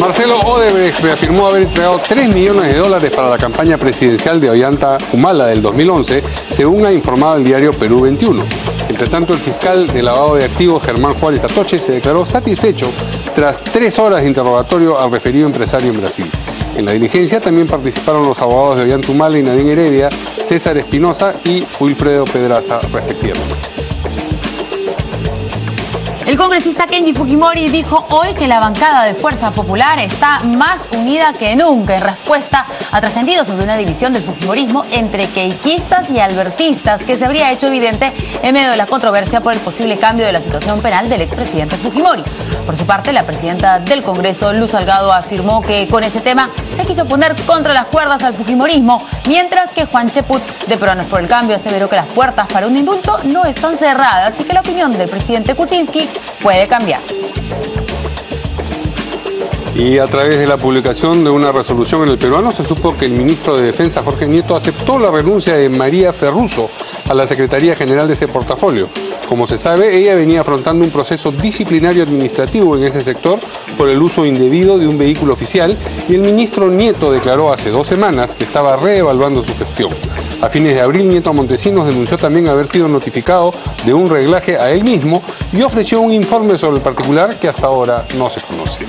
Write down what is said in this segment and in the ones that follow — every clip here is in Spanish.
Marcelo Odebrecht reafirmó haber entregado $3 millones para la campaña presidencial de Ollanta Humala del 2011, según ha informado el diario Perú 21. Entre tanto, el fiscal de lavado de activos, Germán Juárez Atoche, se declaró satisfecho tras 3 horas de interrogatorio al referido empresario en Brasil. En la diligencia también participaron los abogados de Ollanta Humala y Nadine Heredia, César Espinosa y Wilfredo Pedraza, respectivamente. El congresista Kenji Fujimori dijo hoy que la bancada de Fuerza Popular está más unida que nunca en respuesta a trascendido sobre una división del fujimorismo entre keikistas y albertistas que se habría hecho evidente en medio de la controversia por el posible cambio de la situación penal del expresidente Fujimori. Por su parte, la presidenta del Congreso, Luz Salgado, afirmó que con ese tema se quiso poner contra las cuerdas al fujimorismo, mientras que Juan Cheput, de Peruanos por el Cambio, aseveró que las puertas para un indulto no están cerradas y que la opinión del presidente Kuczynski puede cambiar. Y a través de la publicación de una resolución en el Peruano se supo que el ministro de Defensa, Jorge Nieto, aceptó la renuncia de María Ferruso a la Secretaría General de ese portafolio. Como se sabe, ella venía afrontando un proceso disciplinario administrativo en ese sector por el uso indebido de un vehículo oficial y el ministro Nieto declaró hace 2 semanas que estaba reevaluando su gestión. A fines de abril, Nieto Montesinos denunció también haber sido notificado de un reglaje a él mismo y ofreció un informe sobre el particular que hasta ahora no se conoce.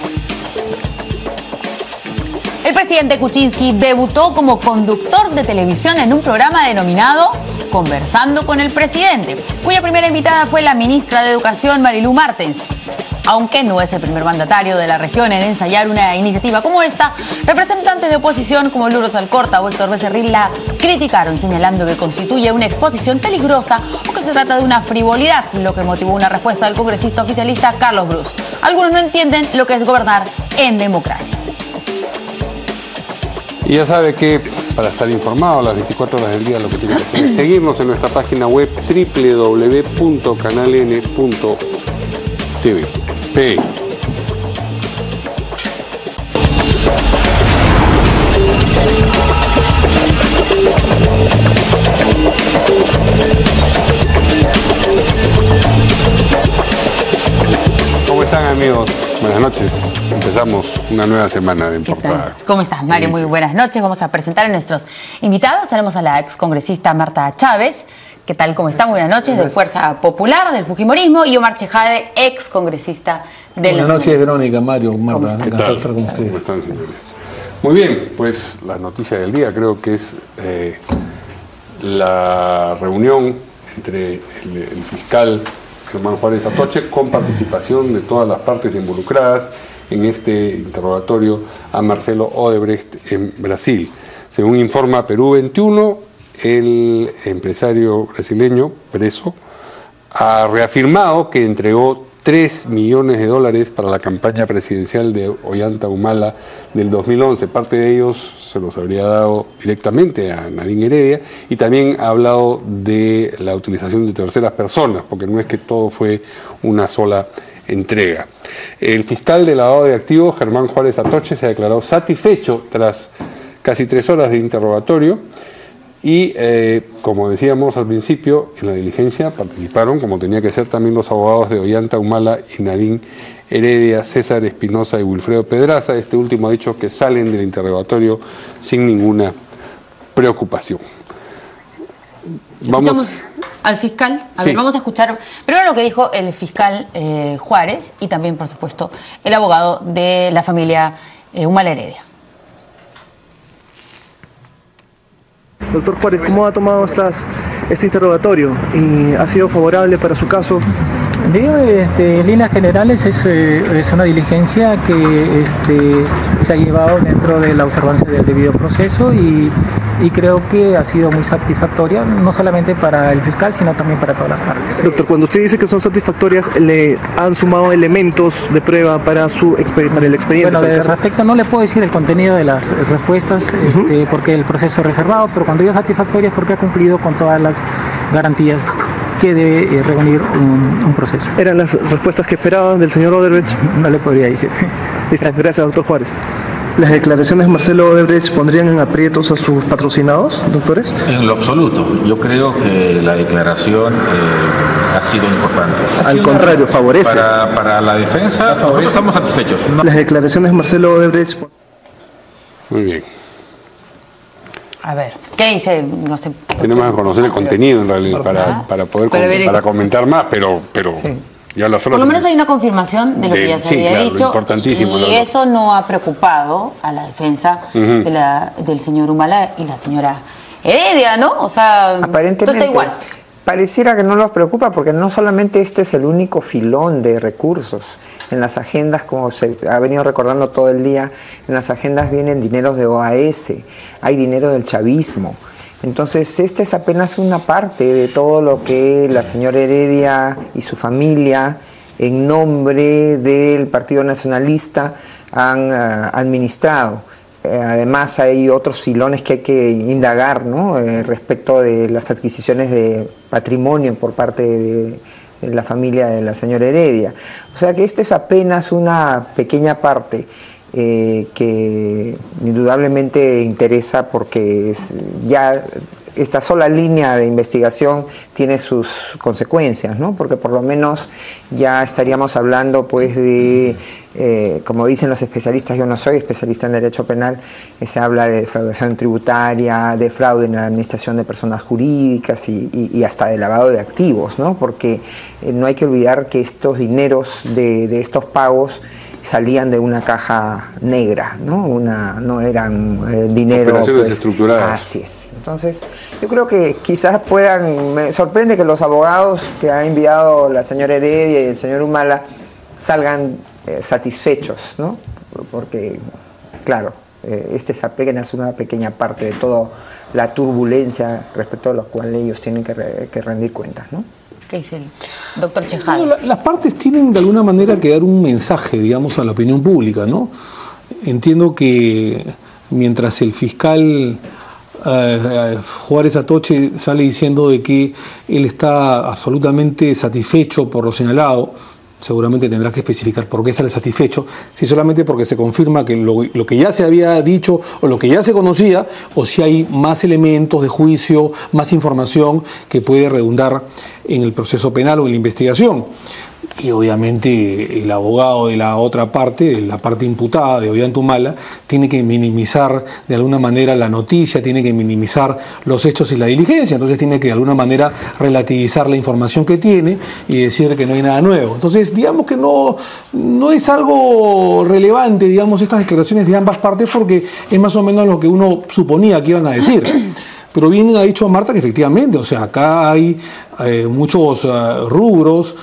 El presidente Kuczynski debutó como conductor de televisión en un programa denominado Conversando con el Presidente, cuya primera invitada fue la ministra de Educación, Marilú Martens. Aunque no es el primer mandatario de la región en ensayar una iniciativa como esta, representantes de oposición como Luros Alcorta o Héctor Becerril la criticaron, señalando que constituye una exposición peligrosa o que se trata de una frivolidad, lo que motivó una respuesta del congresista oficialista Carlos Brus. Algunos no entienden lo que es gobernar en democracia. Y ya sabe que para estar informado a las 24 horas del día lo que tiene que hacer es seguirnos en nuestra página web www.canaln.tv. ¿Cómo están, amigos? Buenas noches. Empezamos una nueva semana de En Portada. ¿Cómo estás, Mario? Muy buenas noches. Vamos a presentar a nuestros invitados. Tenemos a la excongresista Marta Chávez. ¿Qué tal? ¿Cómo está? Muy buenas noches. De Fuerza Popular, del Fujimorismo. Y Omar Chejade, excongresista del Buenas noches, Verónica, Mario, Marta. ¿Qué tal? ¿Cómo están, señores? Muy bien, pues la noticia del día creo que es la reunión entre el fiscal Germán Juárez Atoche con participación de todas las partes involucradas en este interrogatorio a Marcelo Odebrecht en Brasil. Según informa Perú 21, el empresario brasileño preso ha reafirmado que entregó $3 millones para la campaña presidencial de Ollanta Humala del 2011. Parte de ellos se los habría dado directamente a Nadine Heredia y también ha hablado de la utilización de terceras personas, porque no es que todo fue una sola entrega. El fiscal de lavado de activos, Germán Juárez Atoche, se ha declarado satisfecho tras casi 3 horas de interrogatorio. Y, como decíamos al principio, en la diligencia participaron, como tenía que ser, también los abogados de Ollanta Humala y Nadine Heredia, César Espinosa y Wilfredo Pedraza. Este último ha dicho que salen del interrogatorio sin ninguna preocupación. Escuchamos al fiscal. A ver, vamos a escuchar primero lo que dijo el fiscal Juárez y también, por supuesto, el abogado de la familia Humala Heredia. Doctor Juárez, ¿cómo ha tomado este interrogatorio? ¿Y ha sido favorable para su caso? En líneas generales es una diligencia que se ha llevado dentro de la observancia del debido proceso y creo que ha sido muy satisfactoria, no solamente para el fiscal, sino también para todas las partes. Doctor, cuando usted dice que son satisfactorias, ¿le han sumado elementos de prueba para el expediente? Bueno, de respecto no le puedo decir el contenido de las respuestas, porque el proceso es reservado, pero cuando digo satisfactoria es porque ha cumplido con todas las garantías que debe reunir un proceso. ¿Eran las respuestas que esperaban del señor Odebrecht? No le podría decir. Gracias, doctor Juárez. ¿Las declaraciones de Marcelo Odebrecht pondrían en aprietos a sus patrocinados, doctores? En lo absoluto. Yo creo que la declaración ha sido importante. Al contrario, favorece. Para la defensa, nosotros estamos satisfechos. Las declaraciones de Marcelo Odebrecht. Muy bien. A ver, ¿qué dice? No sé. Tenemos que conocer el contenido en realidad para poder para comentar más, pero sí. Ya las por lo menos hay una confirmación de lo que ya se había dicho, importantísimo, y eso no ha preocupado a la defensa del señor Humala y la señora Heredia, ¿no? O sea, aparentemente todo está igual. Pareciera que no los preocupa, porque no solamente este es el único filón de recursos. En las agendas, como se ha venido recordando todo el día, en las agendas vienen dineros de OAS, hay dinero del chavismo. Entonces, esta es apenas una parte de todo lo que la señora Heredia y su familia, en nombre del Partido Nacionalista, han administrado. Además, hay otros filones que hay que indagar, ¿no? Respecto de las adquisiciones de patrimonio por parte de la familia de la señora Heredia. O sea que esto es apenas una pequeña parte que indudablemente interesa, porque ya esta sola línea de investigación tiene sus consecuencias, ¿no? Porque por lo menos ya estaríamos hablando pues de, como dicen los especialistas, yo no soy especialista en derecho penal, se habla de defraudación tributaria, de fraude en la administración de personas jurídicas y hasta de lavado de activos, ¿no? Porque no hay que olvidar que estos dineros de estos pagos salían de una caja negra, ¿no? No eran dinero... Operaciones estructuradas. Así es. Entonces, yo creo que quizás me sorprende que los abogados que ha enviado la señora Heredia y el señor Humala salgan satisfechos, ¿no? Porque, claro, esta es apenas una pequeña parte de toda la turbulencia respecto a la cual ellos tienen que rendir cuentas, ¿no? ¿Qué dice el doctor Chejade? Bueno, las partes tienen de alguna manera que dar un mensaje, digamos, a la opinión pública, ¿no? Entiendo que mientras el fiscal Juárez Atoche sale diciendo de que él está absolutamente satisfecho por lo señalado, seguramente tendrá que especificar por qué sale satisfecho, si solamente porque se confirma que lo que ya se había dicho o lo que ya se conocía, o si hay más elementos de juicio, más información que puede redundar en el proceso penal o en la investigación. Y obviamente el abogado de la otra parte, de la parte imputada de Ollantumala, tiene que minimizar de alguna manera la noticia, tiene que minimizar los hechos y la diligencia, entonces tiene que de alguna manera relativizar la información que tiene y decir que no hay nada nuevo. Entonces, digamos que no es algo relevante, digamos, estas declaraciones de ambas partes, porque es más o menos lo que uno suponía que iban a decir. Pero bien ha dicho Marta que efectivamente, o sea, acá hay muchos rubros,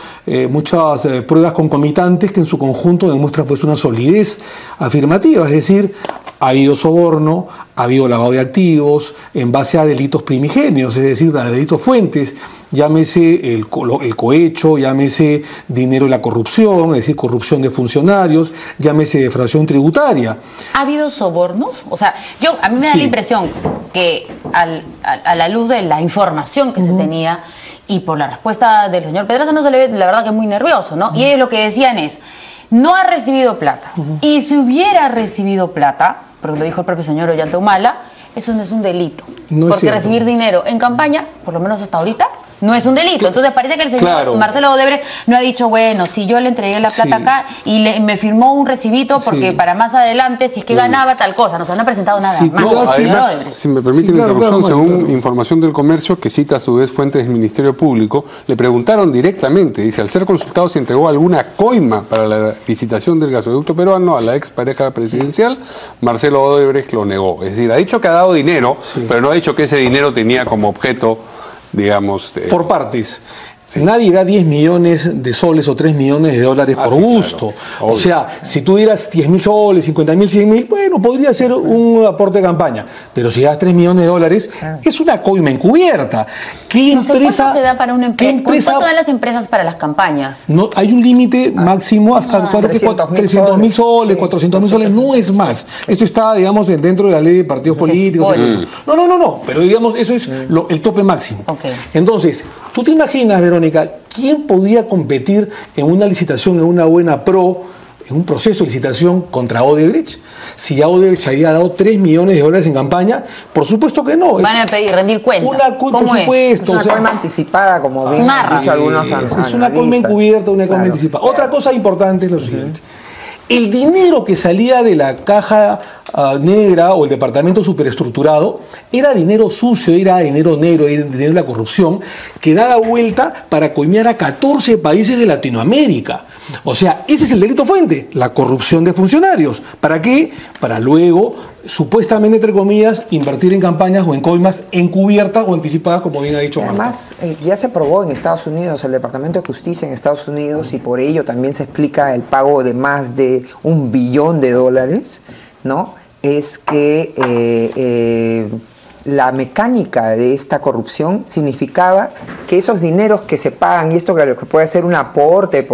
muchas pruebas concomitantes que en su conjunto demuestran pues una solidez afirmativa, es decir, ha habido soborno, ha habido lavado de activos en base a delitos primigenios, es decir, a delitos fuentes, llámese el cohecho, llámese dinero de la corrupción, es decir, corrupción de funcionarios, llámese defraudación tributaria. ¿Ha habido sobornos? O sea, a mí me da la impresión que a la luz de la información que se tenía y por la respuesta del señor Pedraza, no se le ve, la verdad, que es muy nervioso, ¿no? Y ellos lo que decían es, no ha recibido plata. Y si hubiera recibido plata, porque lo dijo el propio señor Ollantumala, eso no es un delito. No, porque recibir dinero en campaña, por lo menos hasta ahorita, no es un delito. Entonces parece que el señor Marcelo Odebrecht no ha dicho, bueno, si yo le entregué la plata acá y me firmó un recibito porque para más adelante, si es que ganaba tal cosa, no se ha presentado nada más. Además, si me permiten la interrupción, según información del Comercio, que cita a su vez fuentes del Ministerio Público, le preguntaron directamente, dice, al ser consultado si entregó alguna coima para la licitación del gasoducto peruano a la expareja presidencial, Marcelo Odebrecht lo negó. Es decir, ha dicho que ha dado dinero, pero no ha dicho que ese dinero tenía como objeto, digamos... por partes. Sí. Nadie da 10 millones de soles o 3 millones de dólares por gusto. Claro, o sea, si tú dieras 10.000 soles, 50.000, 100.000, bueno, podría ser un aporte de campaña. Pero si das 3 millones de dólares, es una coima encubierta. ¿Qué empresa? ¿Cuánto se da para una empresa? ¿Cuánto dan las empresas para las campañas? No, hay un límite máximo hasta 300.000 soles, 400.000 soles, no es más. Esto está, digamos, dentro de la ley de partidos políticos. No, pero digamos, eso es el tope máximo. Entonces, ¿tú te imaginas, Verónica, quién podría competir en una licitación, en una buena pro, en un proceso de licitación contra Odebrecht, si ya Odebrecht había dado 3 millones de dólares en campaña. Por supuesto que no. Van a pedir rendir cuenta. Por supuesto. Es una coima anticipada, como bien han dicho algunos analistas. Es una coima encubierta, una coima anticipada. Otra cosa importante es lo siguiente. El dinero que salía de la caja negra o el departamento superestructurado era dinero sucio, era dinero negro, era dinero de la corrupción, que daba vuelta para coimear a 14 países de Latinoamérica. O sea, ese es el delito fuente, la corrupción de funcionarios. ¿Para qué? Para luego, supuestamente, entre comillas, invertir en campañas o en coimas encubiertas o anticipadas, como bien ha dicho Marta. Además, ya se probó en Estados Unidos, el Departamento de Justicia en Estados Unidos, y por ello también se explica el pago de más de $1 billón, ¿no? Es que la mecánica de esta corrupción significaba que esos dineros que se pagan, y esto que puede ser un aporte,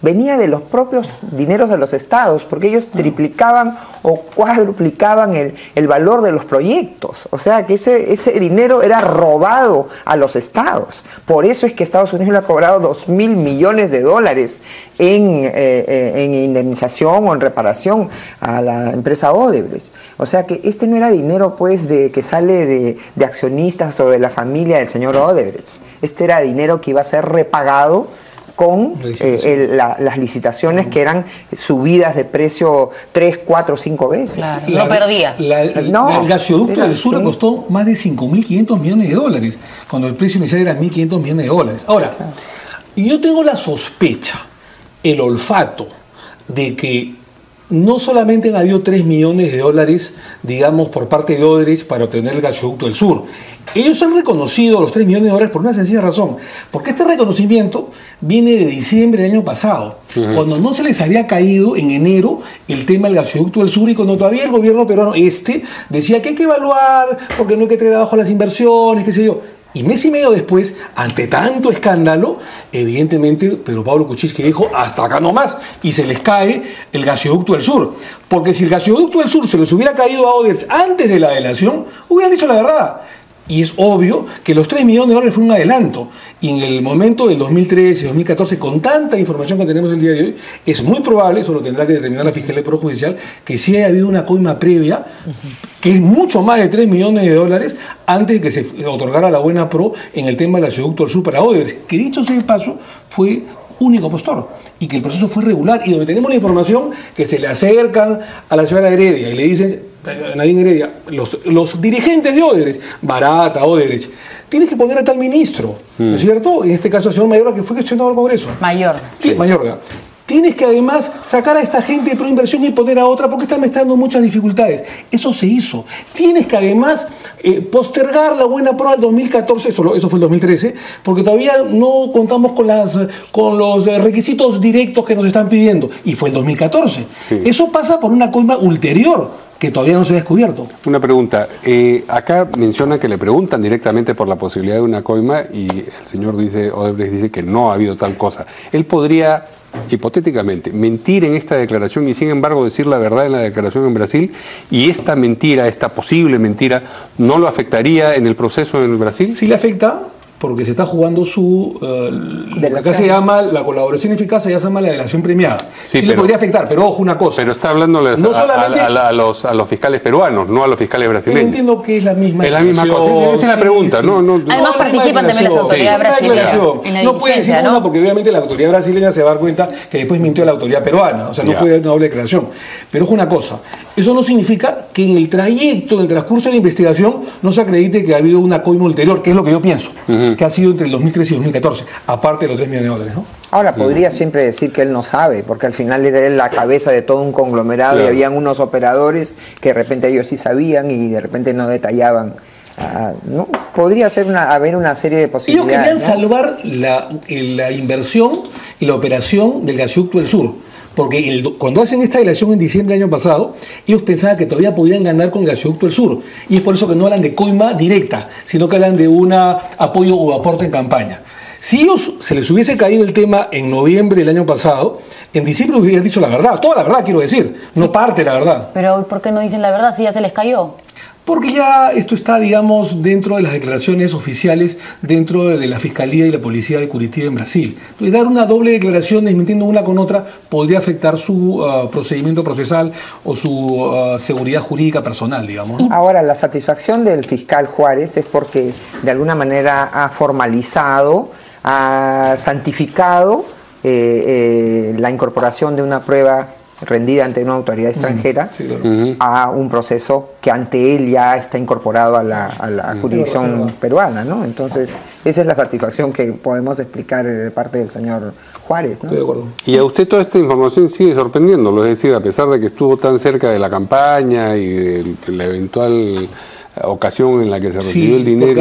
venía de los propios dineros de los estados, porque ellos triplicaban o cuadruplicaban el valor de los proyectos. O sea que ese dinero era robado a los estados. Por eso es que Estados Unidos le ha cobrado $2.000 millones en indemnización o en reparación a la empresa Odebrecht. O sea que este no era dinero pues que sale de accionistas o de la familia del señor Odebrecht. Este era dinero que iba a ser repagado con las licitaciones, que eran subidas de precio 3, 4, 5 veces. Claro, no perdía. El gasoducto del sur costó más de $5.500 millones, cuando el precio inicial era $1.500 millones. Ahora, yo tengo la sospecha, el olfato, de que no solamente han habido $3 millones, digamos, por parte de Odebrecht para obtener el gasoducto del sur. Ellos han reconocido los $3 millones por una sencilla razón, porque este reconocimiento viene de diciembre del año pasado, cuando no se les había caído en enero el tema del gasoducto del sur, y cuando todavía el gobierno peruano decía que hay que evaluar, porque no hay que traer abajo las inversiones, qué sé yo. Y mes y medio después, ante tanto escándalo, evidentemente Pedro Pablo Kuczynski dijo hasta acá nomás, y se les cae el gasoducto del sur. Porque si el gasoducto del sur se les hubiera caído a Odebrecht antes de la delación, hubieran dicho la verdad. Y es obvio que los $3 millones fue un adelanto. Y en el momento del 2013, 2014, con tanta información que tenemos el día de hoy, es muy probable, eso lo tendrá que determinar la Fiscalía del Poder Judicial, que sí haya habido una coima previa, que es mucho más de $3 millones, antes de que se otorgara la buena pro en el tema del gasoducto del sur para Odebrecht, que dicho sea de paso, fue único postor, y que el proceso fue regular, y donde tenemos la información que se le acercan a la señora Heredia y le dicen, Nadine Heredia, los dirigentes de Odebrecht, Barata, Odebrecht, tienes que poner a tal ministro, ¿no es cierto? En este caso, el señor Mayorga, que fue gestionado al Congreso. Mayorga. Tienes que además sacar a esta gente de proinversión y poner a otra, porque están mezclando muchas dificultades. Eso se hizo. Tienes que además postergar la buena pro al 2014, eso fue el 2013, porque todavía no contamos con los requisitos directos que nos están pidiendo, y fue el 2014. Sí. Eso pasa por una coima ulterior, que todavía no se ha descubierto. Una pregunta. Acá menciona que le preguntan directamente por la posibilidad de una coima, y el señor Odebrecht dice que no ha habido tal cosa. Él podría, hipotéticamente, mentir en esta declaración y sin embargo decir la verdad en la declaración en Brasil, y esta mentira, esta posible mentira, ¿no lo afectaría en el proceso en Brasil? Sí le afecta, porque se está jugando la colaboración eficaz, ya se llama la delación premiada. Sí, le podría afectar, pero ojo una cosa. Pero está hablando a los fiscales peruanos, no a los fiscales brasileños. Yo entiendo que es la misma. Es la misma cosa. Esa es la pregunta. Sí. Además participan también las autoridades brasileñas. No puede decir una, porque obviamente la autoridad brasileña se va a dar cuenta que después mintió a la autoridad peruana. O sea, no puede dar una doble declaración. Pero ojo una cosa. Eso no significa que en el trayecto, en el transcurso de la investigación, no se acredite que ha habido una coima ulterior, que es lo que yo pienso, que ha sido entre el 2013 y 2014, aparte de los $3 millones, ¿no? Ahora, podría siempre decir que él no sabe, porque al final era él la cabeza de todo un conglomerado, y habían unos operadores que de repente ellos sí sabían y de repente no detallaban. ¿No? Podría haber una serie de posibilidades. Ellos querían salvar la inversión y la operación del gasoducto del sur. Porque cuando hacen esta elección en diciembre del año pasado, ellos pensaban que todavía podían ganar con el gasoducto del sur. Y es por eso que no hablan de coima directa, sino que hablan de un apoyo o aporte en campaña. Si ellos se les hubiese caído el tema en noviembre del año pasado, en diciembre hubieran dicho la verdad, toda la verdad quiero decir, no parte de la verdad. Pero ¿por qué no dicen la verdad si ya se les cayó? Porque ya esto está, digamos, dentro de las declaraciones oficiales, dentro de la Fiscalía y la Policía de Curitiba en Brasil. Entonces, dar una doble declaración desmintiendo una con otra podría afectar su procedimiento procesal o su seguridad jurídica personal, digamos, ¿no? Ahora, la satisfacción del fiscal Juárez es porque de alguna manera ha formalizado, ha santificado la incorporación de una prueba rendida ante una autoridad extranjera a un proceso que ante él ya está incorporado a la jurisdicción peruana, ¿no? Entonces, esa es la satisfacción que podemos explicar de parte del señor Juárez, ¿no? Estoy de acuerdo. Y a usted toda esta información sigue sorprendiéndolo, es decir, a pesar de que estuvo tan cerca de la campaña y de la eventual ocasión en la que se recibió el dinero.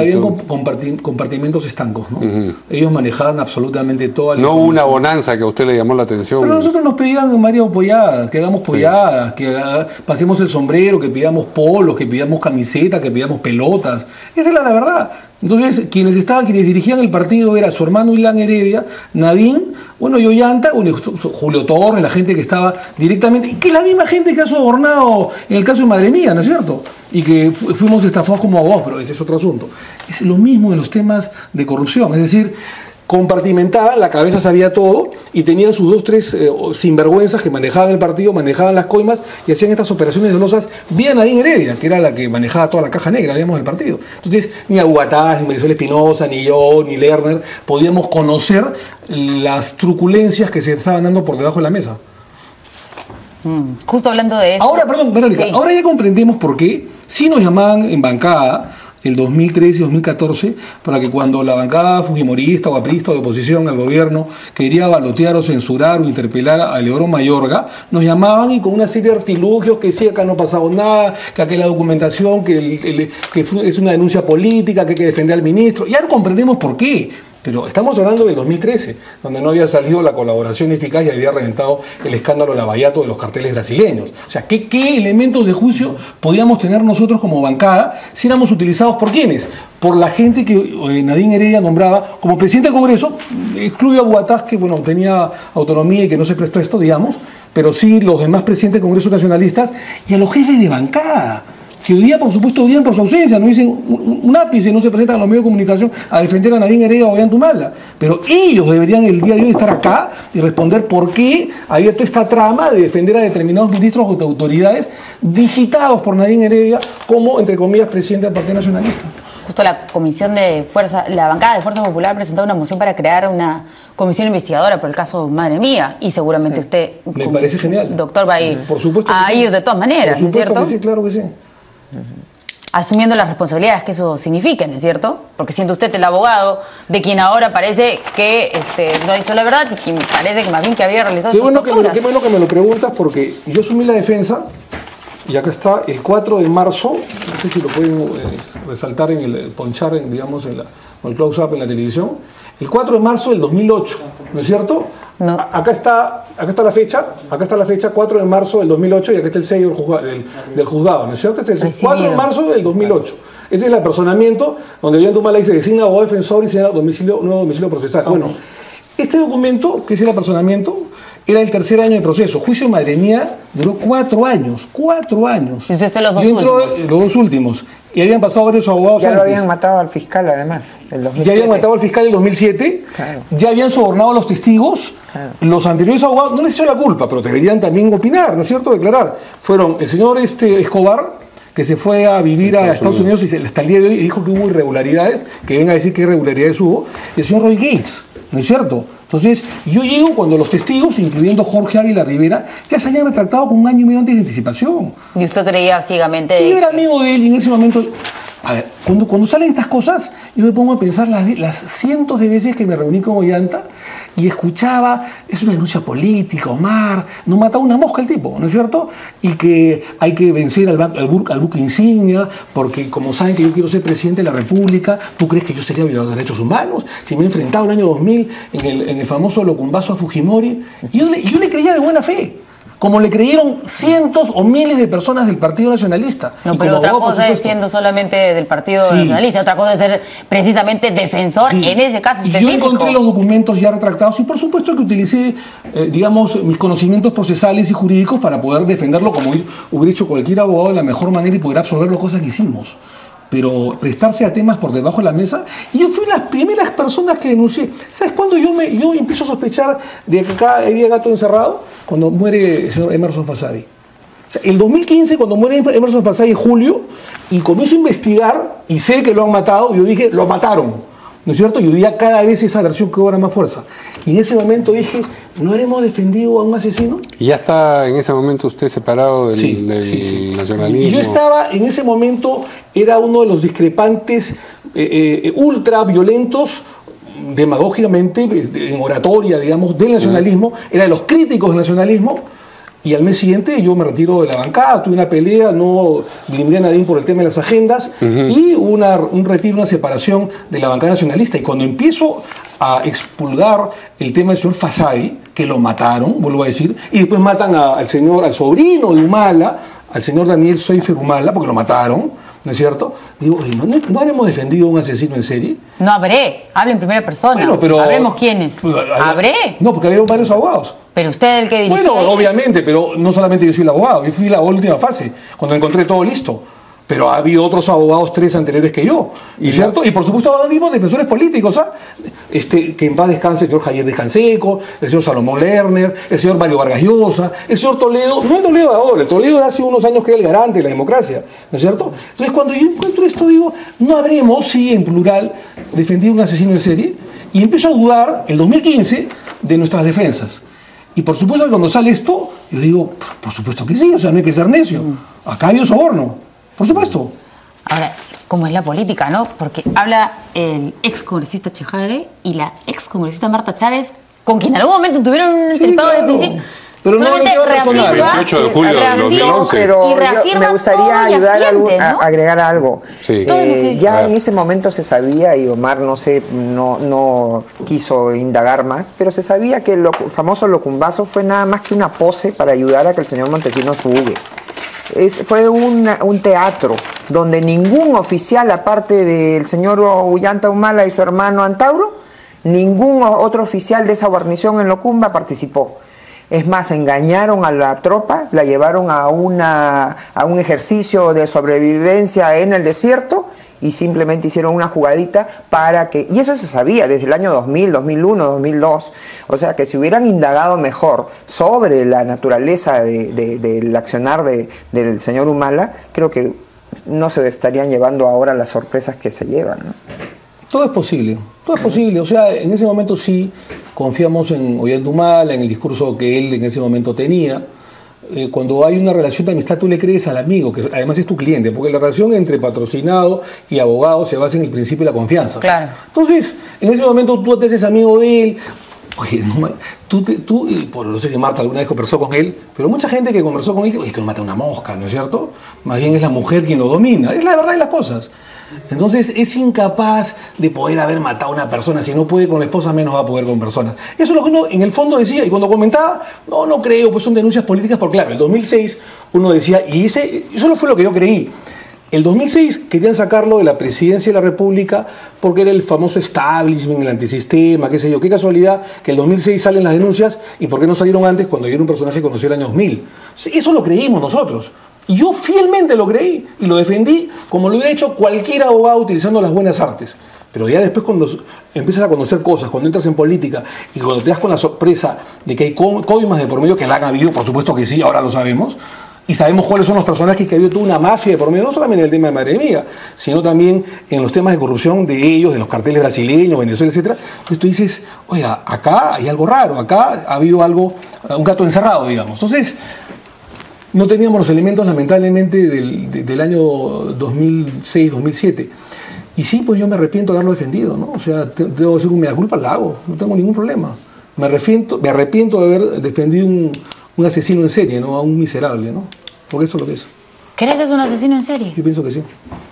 Porque habían compartimentos estancos, ¿no? Ellos manejaban absolutamente toda la No hubo una bonanza que a usted le llamó la atención. Pero nosotros nos pedían, Mario, polladas, que hagamos polladas, que pasemos el sombrero, que pidamos polos, que pidamos camisetas, que pidamos pelotas. Esa era la verdad. Entonces, quienes dirigían el partido era su hermano Ilan Heredia, Nadine, bueno, y Ollanta, bueno, Julio Torres, la gente que estaba directamente, que es la misma gente que ha sobornado en el caso de Madre Mía, ¿no es cierto? Y que fuimos estafados como abogados, pero ese es otro asunto. Es lo mismo en los temas de corrupción, es decir, compartimentada, la cabeza sabía todo y tenían sus 2, 3 sinvergüenzas que manejaban el partido, manejaban las coimas y hacían estas operaciones dolosas vía Nadine Heredia, que era la que manejaba toda la caja negra, digamos, del partido. Entonces, ni Aguatá, ni Marisol Espinosa, ni yo, ni Lerner podíamos conocer las truculencias que se estaban dando por debajo de la mesa. Justo hablando de eso. Ahora, perdón, Verónica, ahora ya comprendemos por qué sí nos llamaban en bancada el 2013 y 2014 para que cuando la bancada fujimorista o aprista o de oposición al gobierno quería balotear o censurar o interpelar a Eleodoro Mayorga, nos llamaban y con una serie de artilugios que decía que acá no ha pasado nada, que aquí la documentación, que es una denuncia política, que hay que defender al ministro. Y ahora comprendemos por qué. Pero estamos hablando del 2013, donde no había salido la colaboración eficaz y había reventado el escándalo Lavallato de los carteles brasileños. O sea, ¿qué elementos de juicio podíamos tener nosotros como bancada si éramos utilizados por quiénes? Por la gente que Nadine Heredia nombraba como presidente del Congreso, excluye a Huatás, que bueno, tenía autonomía y que no se prestó esto, digamos, pero sí los demás presidentes del Congreso nacionalistas y a los jefes de bancada. Que hoy día, por supuesto, odian por su ausencia, no dicen un ápice, no se presentan a los medios de comunicación a defender a Nadine Heredia o a Ollantumala. Pero ellos deberían el día de hoy estar acá y responder por qué había toda esta trama de defender a determinados ministros o autoridades digitados por Nadine Heredia como, entre comillas, presidente del Partido Nacionalista. Justo la bancada de Fuerza Popular presentó una moción para crear una comisión investigadora por el caso Madre Mía y seguramente usted, me parece genial, doctor, va a ir, por supuesto a ir de todas maneras, ¿no es cierto? Que sí, claro que sí. Asumiendo las responsabilidades que eso significa, ¿no es cierto? Porque siendo usted el abogado de quien ahora parece que no ha dicho la verdad y quien parece que más bien que había realizado qué bueno que me lo preguntas, porque yo asumí la defensa y acá está el 4 de marzo, no sé si lo pueden resaltar ponchar digamos, con el close-up en la televisión, el 4 de marzo del 2008, ¿no es cierto? No. Acá está la fecha, 4 de marzo del 2008 y acá está el sello del juzgado, ¿no es cierto? Este es el 4 de marzo del 2008. Ese es el apersonamiento donde Ollantumala dice designa abogado defensor y señala nuevo domicilio procesal. Okay. Bueno, este documento, que es el apersonamiento, era el tercer año de proceso. Juicio de Madre Mía duró 4 años. 4 años. ¿Y usted los dos últimos? Y habían pasado varios abogados antes. Ya lo habían matado al fiscal, además, el 2007. Ya habían matado al fiscal en el 2007. Claro. Ya habían sobornado a los testigos. Claro. Los anteriores abogados no les echó la culpa, pero deberían también opinar, ¿no es cierto? Declarar. Fueron el señor Escobar, que se fue a vivir a Estados Unidos y hasta el día de hoy dijo que hubo irregularidades, que venga a decir qué irregularidades hubo. Y el señor Roy Gates, ¿no es cierto? Entonces, yo llego cuando los testigos, incluyendo Jorge Ávila Rivera, ya se habían retractado con 1 año y medio antes de anticipación. ¿Y usted creía ciegamente de yo era amigo de él y en ese momento... A ver, cuando salen estas cosas, yo me pongo a pensar las cientos de veces que me reuní con Ollanta y escuchaba, es una denuncia política, Omar, no mata una mosca el tipo, ¿no es cierto? Y que hay que vencer al buque insignia, porque como saben que yo quiero ser presidente de la República, ¿tú crees que yo sería violador de derechos humanos? Si me he enfrentado en el año 2000 en el famoso locumbazo a Fujimori, y yo le creía de buena fe. como le creyeron cientos o miles de personas del Partido Nacionalista. No, Y pero como otra abogado, por cosa es supuesto. siendo solamente del Partido Sí. Nacionalista, otra cosa es ser precisamente defensor Sí. en ese caso Y yo específico. encontré los documentos ya retractados y por supuesto que utilicé, digamos, mis conocimientos procesales y jurídicos para poder defenderlo como hubiera hecho cualquier abogado de la mejor manera y poder absorber las cosas que hicimos. Pero prestarse a temas por debajo de la mesa, y yo fui las primeras personas que denuncié. ¿Sabes cuándo yo empiezo a sospechar de que acá había gato encerrado? Cuando muere el señor Emerson Fasari. O sea, el 2015, cuando muere Emerson Fasari en julio, y comienzo a investigar, y sé que lo han matado, yo dije, lo mataron, ¿no es cierto? Y hoy día cada vez esa versión cobra más fuerza. Y en ese momento dije, ¿no habremos defendido a un asesino? ¿Y ya está en ese momento usted separado del, Sí, del sí. nacionalismo? Y yo estaba, en ese momento, era uno de los discrepantes ultra violentos, demagógicamente, en oratoria, digamos, del nacionalismo, era de los críticos del nacionalismo, y al mes siguiente yo me retiro de la bancada, tuve una pelea, no blindé a nadie por el tema de las agendas, y hubo un retiro, una separación de la bancada nacionalista, y cuando empiezo a expulgar el tema del señor Fasari, que lo mataron, vuelvo a decir, y después matan al sobrino de Humala, al señor Daniel Seifer Humala, porque lo mataron, ¿no es cierto? Digo, ¿no habremos defendido a un asesino en serie? No habré, hable en primera persona. Bueno, pero... Habremos quiénes. ¿Habré? No, porque había varios abogados. Pero usted el que dirige. Bueno, obviamente, pero no solamente yo soy el abogado, yo fui la última fase, cuando encontré todo listo. Pero ha habido otros abogados, 3 anteriores que yo, ¿no es cierto? Y por supuesto ahora mismo defensores políticos, ¿ah? Que en paz descanse el señor Javier Descanseco, el señor Salomón Lerner, el señor Mario Vargas Llosa, el señor Toledo, no el Toledo de ahora, el Toledo de hace unos años que era el garante de la democracia, ¿no es cierto? Entonces cuando yo encuentro esto digo, no habremos, sí, en plural, defendido un asesino en serie, y empiezo a dudar, el 2015, de nuestras defensas. Y por supuesto que cuando sale esto, yo digo, por supuesto que sí, o sea, no hay que ser necio, acá había un soborno. Por supuesto. Ahora, como es la política, ¿no? Porque habla el ex congresista Chejade y la ex congresista Marta Chávez, con quien en algún momento tuvieron un entripado claro. del principio. Pero no solamente hay que reafirma, El 28 de julio del 2011. Pero y reafirma me gustaría todo y ayudar asiente, ¿no? a agregar algo. Sí. Todo lo que- Ya en ese momento se sabía, y Omar no quiso indagar más, pero se sabía que el famoso locumbazo fue nada más que una pose para ayudar a que el señor Montesinos fugue. Fue un teatro donde ningún oficial, aparte del señor Ollanta Humala y su hermano Antauro, ningún otro oficial de esa guarnición en Locumba participó. Es más, engañaron a la tropa, la llevaron a un ejercicio de sobrevivencia en el desierto y simplemente hicieron una jugadita para que... Y eso se sabía desde el año 2000, 2001, 2002. O sea que si hubieran indagado mejor sobre la naturaleza del accionar del señor Humala, creo que no se estarían llevando ahora las sorpresas que se llevan, ¿no? Todo es posible, todo es posible. O sea, en ese momento sí confiamos en Ollanta Humala, en el discurso que él en ese momento tenía. Cuando hay una relación de amistad, tú le crees al amigo, que además es tu cliente, porque la relación entre patrocinado y abogado se basa en el principio de la confianza. Claro. Entonces, en ese momento tú te haces amigo de él. Oye, no sé si Marta alguna vez conversó con él, pero mucha gente que conversó con él, oye, esto mata una mosca, ¿no es cierto? Más bien es la mujer quien lo domina, es la verdad de las cosas. Entonces es incapaz de poder haber matado a una persona. Si no puede con la esposa, menos va a poder con personas. Eso es lo que uno en el fondo decía, y cuando comentaba, no creo, pues son denuncias políticas, porque claro, el 2006 uno decía, y eso no fue lo que yo creí. El 2006 querían sacarlo de la presidencia de la República porque era el famoso establishment, el antisistema, qué sé yo. Qué casualidad que el 2006 salen las denuncias, y por qué no salieron antes cuando yo era un personaje que conoció el año 2000. Eso lo creímos nosotros. Y yo fielmente lo creí y lo defendí como lo hubiera hecho cualquier abogado utilizando las buenas artes. Pero ya después, cuando empiezas a conocer cosas, cuando entras en política y cuando te das con la sorpresa de que hay coimas de por medio, que la han habido, por supuesto que sí, ahora lo sabemos, y sabemos cuáles son los personajes que ha habido toda una mafia de por medio, no solamente en el tema de Madre Mía, sino también en los temas de corrupción de ellos, de los carteles brasileños, Venezuela, etc. Entonces tú dices, oiga, acá hay algo raro, acá ha habido algo, un gato encerrado, digamos. Entonces, no teníamos los elementos, lamentablemente, del año 2006, 2007. Y sí, pues yo me arrepiento de haberlo defendido, ¿no? O sea, debo decir un mea culpa, la hago, no tengo ningún problema. Me arrepiento de haber defendido un asesino en serie, ¿no? A un miserable, ¿no? Porque eso es lo que es. ¿Crees que es un asesino en serie? Yo pienso que sí.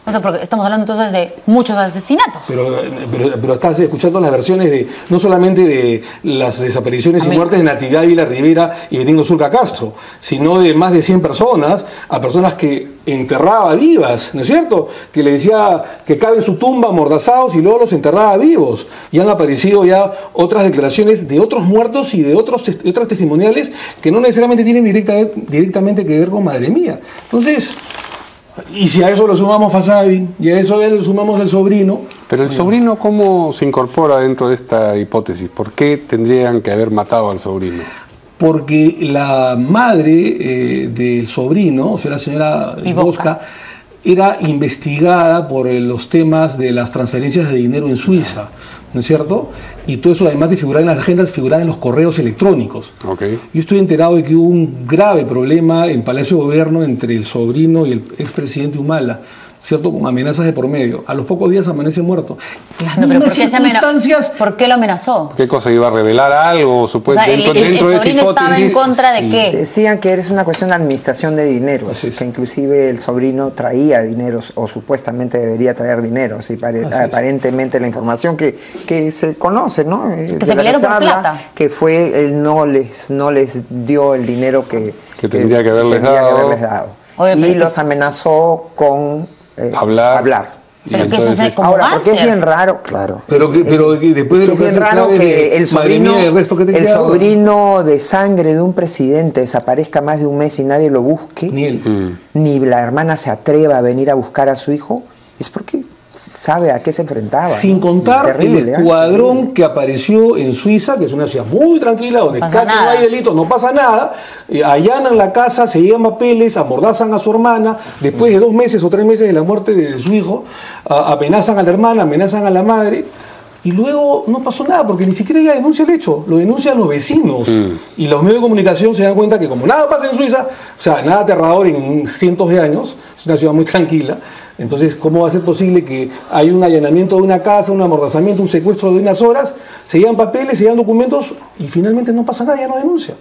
O O sea, porque estamos hablando entonces de muchos asesinatos. Pero estás escuchando las versiones de no solamente de las desapariciones y muertes de Natividad Ávila Rivera y Benigno Zulca Castro, sino de más de 100 personas, a personas que enterraba vivas, ¿no es cierto? Que le decía que caben en su tumba amordazados y luego los enterraba vivos. Y han aparecido ya otras declaraciones de otros muertos y de otras testimoniales que no necesariamente tienen directamente que ver con Madre Mía. Entonces, y si a eso lo sumamos Fasabi, y a eso le sumamos el sobrino... Pero el sobrino, ¿cómo se incorpora dentro de esta hipótesis? ¿Por qué tendrían que haber matado al sobrino? Porque la madre del sobrino, o sea, la señora Bosca, era investigada por los temas de las transferencias de dinero en Suiza, ¿no es cierto? Y todo eso, además de figurar en las agendas, figuraba en los correos electrónicos. Okay. Yo estoy enterado de que hubo un grave problema en Palacio de Gobierno entre el sobrino y el expresidente Humala, ¿cierto? Con amenazas de por medio. A los pocos días amanece muerto. Claro, pero ¿por qué lo amenazó? ¿Qué cosa? ¿Iba a revelar algo? Supuestamente, el sobrino estaba en contra de qué. Decían que es una cuestión de administración de dinero, que inclusive el sobrino traía dinero, o supuestamente debería traer dinero. Aparentemente la información que se conoce, ¿no? Que se pelearon por plata. Que fue, él no les dio el dinero que tendría que haberles dado. Y los amenazó con... hablar. Pero que eso se como ahora, porque es bien raro, claro. Pero después de lo que es bien raro que el sobrino de sangre de un presidente desaparezca más de un mes y nadie lo busque, ni la hermana se atreva a venir a buscar a su hijo, es porque sabe a qué se enfrentaba. Sin contar el escuadrón que apareció en Suiza, que es una ciudad muy tranquila, donde casi no hay delito, no pasa nada, allanan la casa, se llevan papeles, amordazan a su hermana, después de 2 meses o 3 meses de la muerte de su hijo, amenazan a la hermana, amenazan a la madre, y luego no pasó nada, porque ni siquiera ella denuncia el hecho, lo denuncian los vecinos. Y los medios de comunicación se dan cuenta que como nada pasa en Suiza, o sea, nada aterrador en cientos de años, es una ciudad muy tranquila. Entonces, ¿cómo va a ser posible que hay un allanamiento de una casa, un amordazamiento, un secuestro de unas horas, se llevan papeles, se llevan documentos y finalmente no pasa nada, ya no denuncia?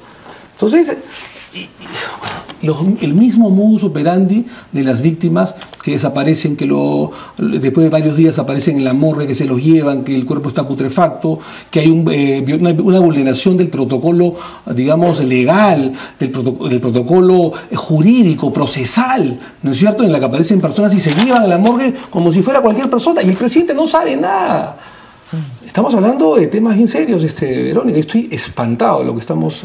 Entonces, el mismo modus operandi de las víctimas que desaparecen, que después de varios días aparecen en la morgue, que se los llevan, que el cuerpo está putrefacto, que hay una vulneración del protocolo, digamos, legal, del protocolo jurídico, procesal, ¿no es cierto?, en la que aparecen personas y se llevan a la morgue como si fuera cualquier persona, y el presidente no sabe nada. Estamos hablando de temas bien serios, Verónica. Estoy espantado de lo que estamos...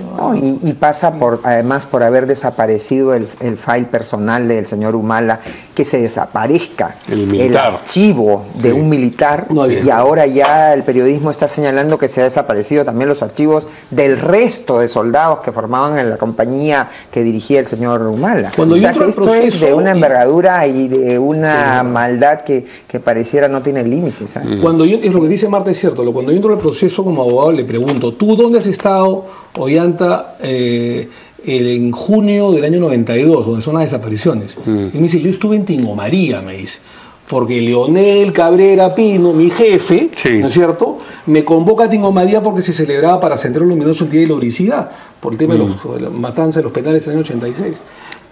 Y pasa además por haber desaparecido el file personal del señor Humala, que se desaparezca el archivo de un militar, y ahora ya el periodismo está señalando que se ha desaparecido también los archivos del resto de soldados que formaban en la compañía que dirigía el señor Humala. O sea que esto es de una envergadura y de una maldad que pareciera no tiene límites. Cuando es lo que dice Marta, es cierto. Cuando yo entro al proceso como abogado le pregunto, ¿tú dónde has estado, Ollanta, en junio del año 92, donde son las desapariciones? Y me dice, yo estuve en Tingo María, me dice, porque Leonel Cabrera Pino, mi jefe, ¿no es cierto?, me convoca a Tingo María porque se celebraba para Sendero Luminoso el Día de la Heroicidad, por el tema de la matanza de los penales en el año 86.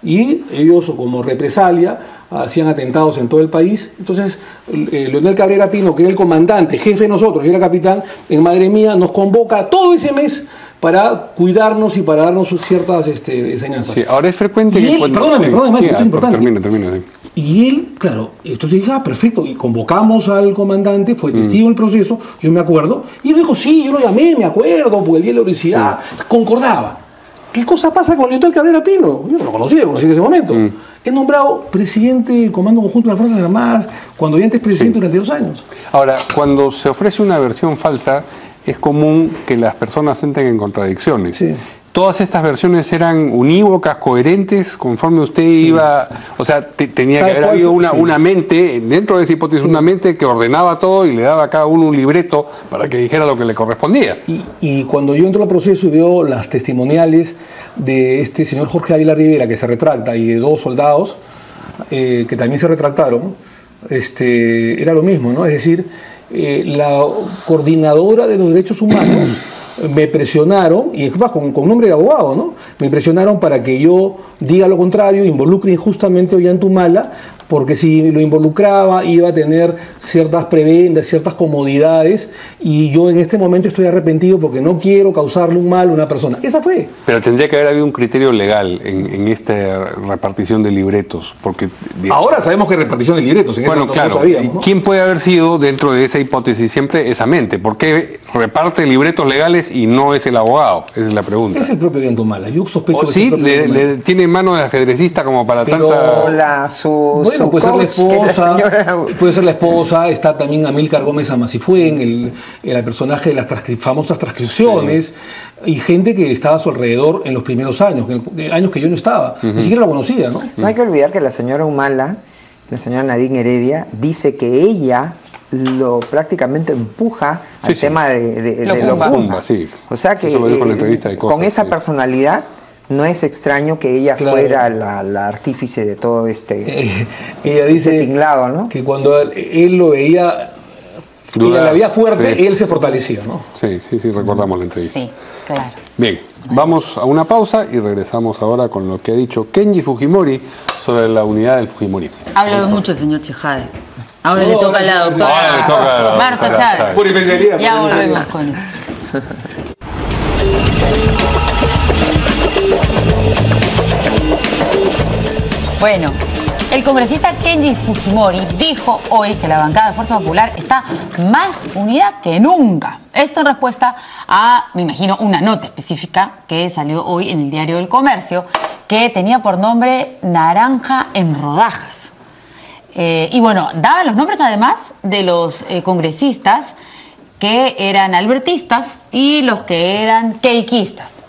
Y ellos, como represalia, hacían atentados en todo el país. Entonces, Leonel Cabrera Pino, que era el comandante, jefe de nosotros, y era capitán, en Madre Mía, nos convoca todo ese mes para cuidarnos y para darnos ciertas enseñanzas. Sí, ahora es frecuente y él, perdóname, esto es importante. Termina. Y él, claro, entonces dije, perfecto, y convocamos al comandante, fue testigo del proceso, yo me acuerdo, y me dijo, sí, yo lo llamé, me acuerdo, porque el Día de la Heroicidad, concordaba. ¿Qué cosa pasa con Leonel Cabrera Pino? Yo no lo conocí en ese momento. He nombrado presidente del Comando Conjunto de las Fuerzas Armadas cuando ya antes presidente durante 2 años. Ahora, cuando se ofrece una versión falsa, es común que las personas entren en contradicciones. ¿Todas estas versiones eran unívocas, coherentes, conforme usted iba? O sea, tenía que haber habido una mente, dentro de esa hipótesis, una mente que ordenaba todo y le daba a cada uno un libreto para que dijera lo que le correspondía. Y cuando yo entro al proceso y veo las testimoniales de este señor Jorge Ávila Rivera, que se retracta, y de 2 soldados que también se retractaron, era lo mismo, ¿no? Es decir, la coordinadora de los derechos humanos me presionaron, y es más, con nombre de abogado, ¿no? Me presionaron para que yo diga lo contrario, involucre injustamente a Ollanta Humala, porque si lo involucraba iba a tener ciertas prebendas, ciertas comodidades, y yo en este momento estoy arrepentido porque no quiero causarle un mal a una persona. Esa fue. Pero tendría que haber habido un criterio legal en esta repartición de libretos, porque... Ahora sabemos que repartición de libretos, en bueno, claro, no sabíamos, ¿no? ¿Quién puede haber sido dentro de esa hipótesis siempre esa mente? ¿Por qué reparte libretos legales y no es el abogado? Esa es la pregunta. Es el propio Diantomala. Yo sospecho que sí, es el propio le tiene mano de ajedrecista como para pero, tanta... Bueno, puede ser la esposa, puede ser la esposa, está también Amílcar Gómez Amasifuen, el personaje de las famosas transcripciones, y gente que estaba a su alrededor en los primeros años, años que yo no estaba, ni siquiera la conocía, ¿no? No hay que olvidar que la señora Humala, la señora Nadine Heredia, dice que ella lo prácticamente empuja al tema de Locumba. Sí. O sea que eso lo dijo en la entrevista de Cosas, con esa personalidad no es extraño que ella fuera la artífice de todo ella dice tinglado, ¿no? Que cuando él lo veía, ella la veía fuerte, él se fortalecía, ¿no? Sí, recordamos la entrevista. Sí, claro. Bien, vamos a una pausa y regresamos ahora con lo que ha dicho Kenji Fujimori sobre la unidad del Fujimorismo. Ha hablado mucho el señor Chejade. Ahora le toca a la doctora Marta Chávez. Ya volvemos con eso. Bueno, el congresista Kenji Fujimori dijo hoy que la bancada de Fuerza Popular está más unida que nunca. Esto en respuesta a, me imagino, una nota específica que salió hoy en el Diario del Comercio, que tenía por nombre Naranja en Rodajas. Y bueno, daba los nombres además de los congresistas que eran albertistas y los que eran keikistas.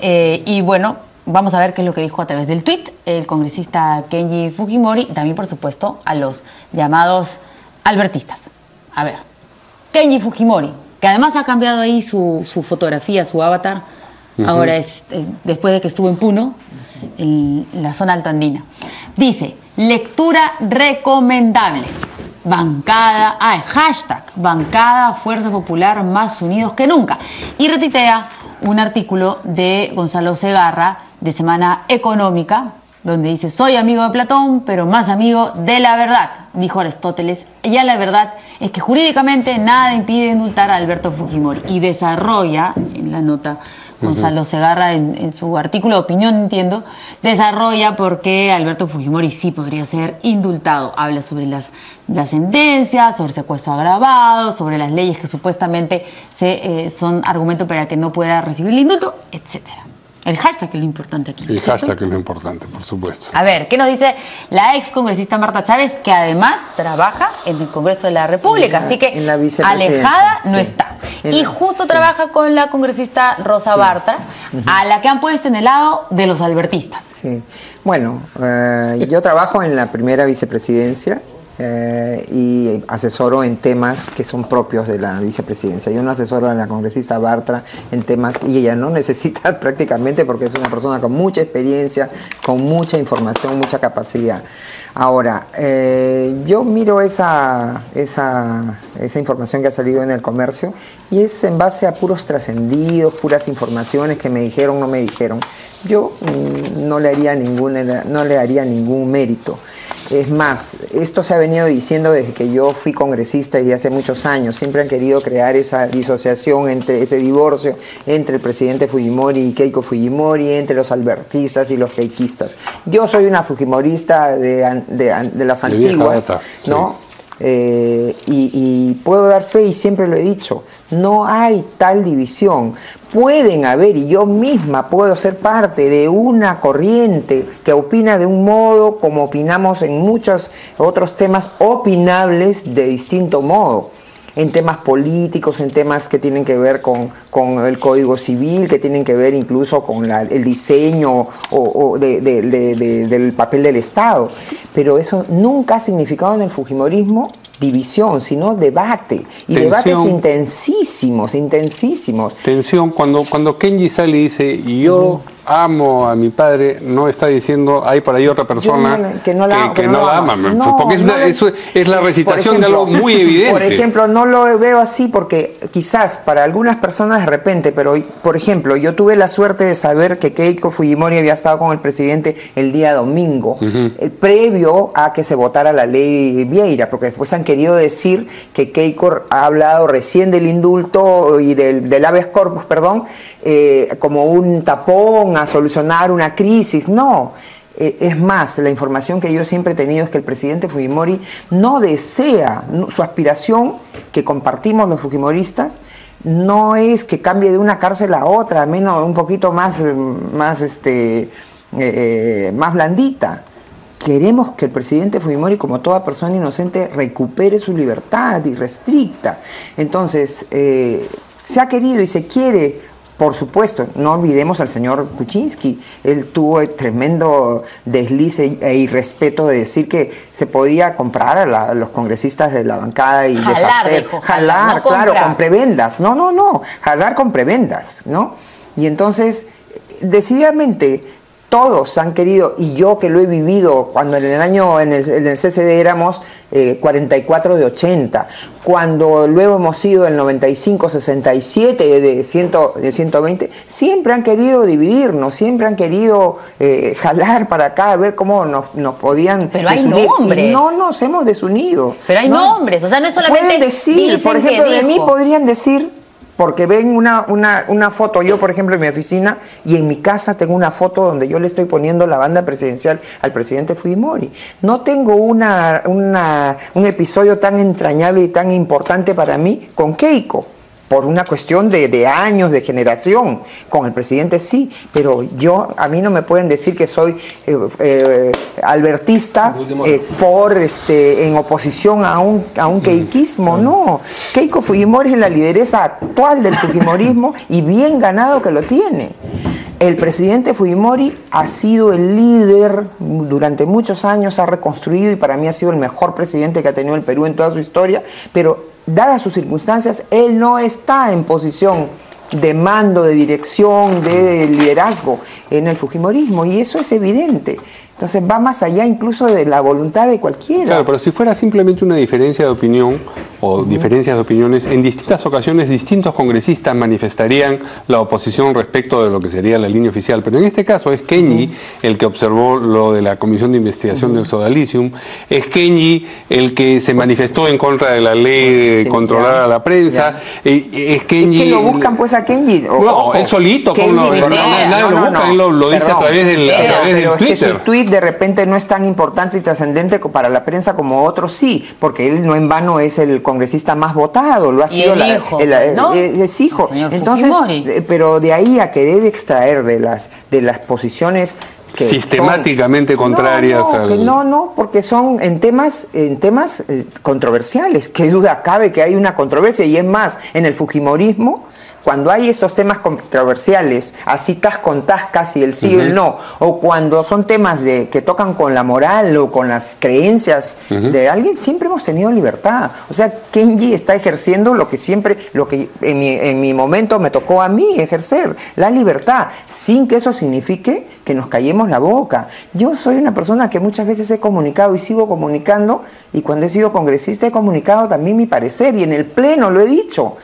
Y bueno, vamos a ver qué es lo que dijo a través del tuit el congresista Kenji Fujimori, y también, por supuesto, a los llamados albertistas. A ver, Kenji Fujimori, que además ha cambiado ahí su fotografía, su avatar. Ahora es, después de que estuvo en Puno, en la zona altoandina. Dice, lectura recomendable. Hashtag, bancada Fuerza Popular más unidos que nunca. Y retuitea un artículo de Gonzalo Segarra de Semana Económica, donde dice, soy amigo de Platón, pero más amigo de la verdad, dijo Aristóteles. Ya la verdad es que jurídicamente nada impide indultar a Alberto Fujimori. Y desarrolla en la nota Gonzalo Segarra, en su artículo de opinión, entiendo, desarrolla por qué Alberto Fujimori sí podría ser indultado. Habla sobre las sentencias, sobre secuestro agravado, sobre las leyes que supuestamente son argumento para que no pueda recibir el indulto, etcétera. El hashtag es lo importante aquí. El hashtag es lo importante, por supuesto. A ver, ¿qué nos dice la ex congresista Marta Chávez, que además trabaja en el Congreso de la República? Así que alejada no está. Y justo trabaja con la congresista Rosa Bartra, a la que han puesto en el lado de los albertistas. Sí. Bueno, yo trabajo en la primera vicepresidencia. Y asesoro en temas que son propios de la vicepresidencia. Yo no asesoro a la congresista Bartra en temas, y ella no necesita prácticamente, porque es una persona con mucha experiencia, con mucha información, mucha capacidad. Ahora, yo miro esa información que ha salido en el Comercio, y es en base a puros trascendidos, puras informaciones que me dijeron, no me dijeron. Yo no le haría ningún mérito. Es más, esto se ha venido diciendo desde que yo fui congresista y hace muchos años. Siempre han querido crear esa disociación, ese divorcio entre el presidente Fujimori y Keiko Fujimori, entre los albertistas y los keikistas. Yo soy una fujimorista de las antiguas, ¿no? Sí. Y puedo dar fe, y siempre lo he dicho, no hay tal división. Pueden haber, y yo misma puedo ser parte de una corriente que opina de un modo, como opinamos en muchos otros temas opinables de distinto modo, en temas políticos, en temas que tienen que ver con el Código Civil, que tienen que ver incluso con el diseño del papel del Estado. Pero eso nunca ha significado en el fujimorismo división, sino debate. Y debates intensísimos. Tensión. Cuando Kenji sale y dice, yo amo a mi padre, no está diciendo hay por ahí otra persona que no la ama. Porque es la recitación de algo muy evidente. Por ejemplo, no lo veo así porque quizás para algunas personas de repente, pero por ejemplo, yo tuve la suerte de saber que Keiko Fujimori había estado con el presidente el día domingo, previo a que se votara la ley Vieira, porque después han querido decir que Keiko ha hablado recién del indulto y del habeas corpus, perdón, como un tapón a solucionar una crisis. No, es más, la información que yo siempre he tenido es que el presidente Fujimori no desea, su aspiración que compartimos los fujimoristas no es que cambie de una cárcel a otra, menos un poquito más blandita. Queremos que el presidente Fujimori, como toda persona inocente, recupere su libertad irrestricta. Entonces, se ha querido y se quiere, por supuesto, no olvidemos al señor Kuczynski. Él tuvo tremendo desliz e irrespeto de decir que se podía comprar a los congresistas de la bancada y deshacer. Jalar, no claro, con prebendas. No, jalar con prebendas, ¿no? Y entonces, decididamente, todos han querido, y yo que lo he vivido, cuando en el CCD éramos 44 de 80, cuando luego hemos sido el 95, 67 de 120, siempre han querido dividirnos, siempre han querido jalar para acá, a ver cómo nos podían Pero hay desunir. nombres. Y no nos hemos desunido. Pero hay nombres, o sea, no es solamente... Pueden decir, por ejemplo, de mí podrían decir... Porque ven una foto, yo por ejemplo en mi oficina y en mi casa tengo una foto donde yo le estoy poniendo la banda presidencial al presidente Fujimori. No tengo un episodio tan entrañable y tan importante para mí con Keiko, por una cuestión de años, de generación. Con el presidente sí, pero a mí no me pueden decir que soy albertista en oposición a un keikismo. No, Keiko Fujimori es la lideresa actual del fujimorismo y bien ganado que lo tiene. El presidente Fujimori ha sido el líder durante muchos años, ha reconstruido y para mí ha sido el mejor presidente que ha tenido el Perú en toda su historia, pero dadas sus circunstancias, él no está en posición de mando, de dirección, de liderazgo en el fujimorismo y eso es evidente. Entonces va más allá incluso de la voluntad de cualquiera. Claro, pero si fuera simplemente una diferencia de opinión o diferencias de opiniones, en distintas ocasiones distintos congresistas manifestarían la oposición respecto de lo que sería la línea oficial. Pero en este caso es Kenji el que observó lo de la Comisión de Investigación del Sodalicium, es Kenji el que se manifestó en contra de la ley de controlar a la prensa, es Kenji... Es que lo buscan pues a Kenji. No, él solito, nadie lo busca, él lo dice a través del Twitter. Es que su tweet de repente no es tan importante y trascendente para la prensa como otros sí, porque él no en vano es el congresista más votado, lo ha sido es hijo. Entonces, pero de ahí a querer extraer de las posiciones que sistemáticamente contrarias no, porque son en temas controversiales. Qué duda cabe que hay una controversia y es más, en el fujimorismo, cuando hay esos temas controversiales, así tas con tas casi el sí y el no, o cuando son temas que tocan con la moral o con las creencias de alguien, siempre hemos tenido libertad. O sea, Kenji está ejerciendo lo que en mi momento me tocó a mí ejercer, la libertad, sin que eso signifique que nos callemos la boca. Yo soy una persona que muchas veces he comunicado y sigo comunicando, y cuando he sido congresista he comunicado también mi parecer, y en el pleno lo he dicho.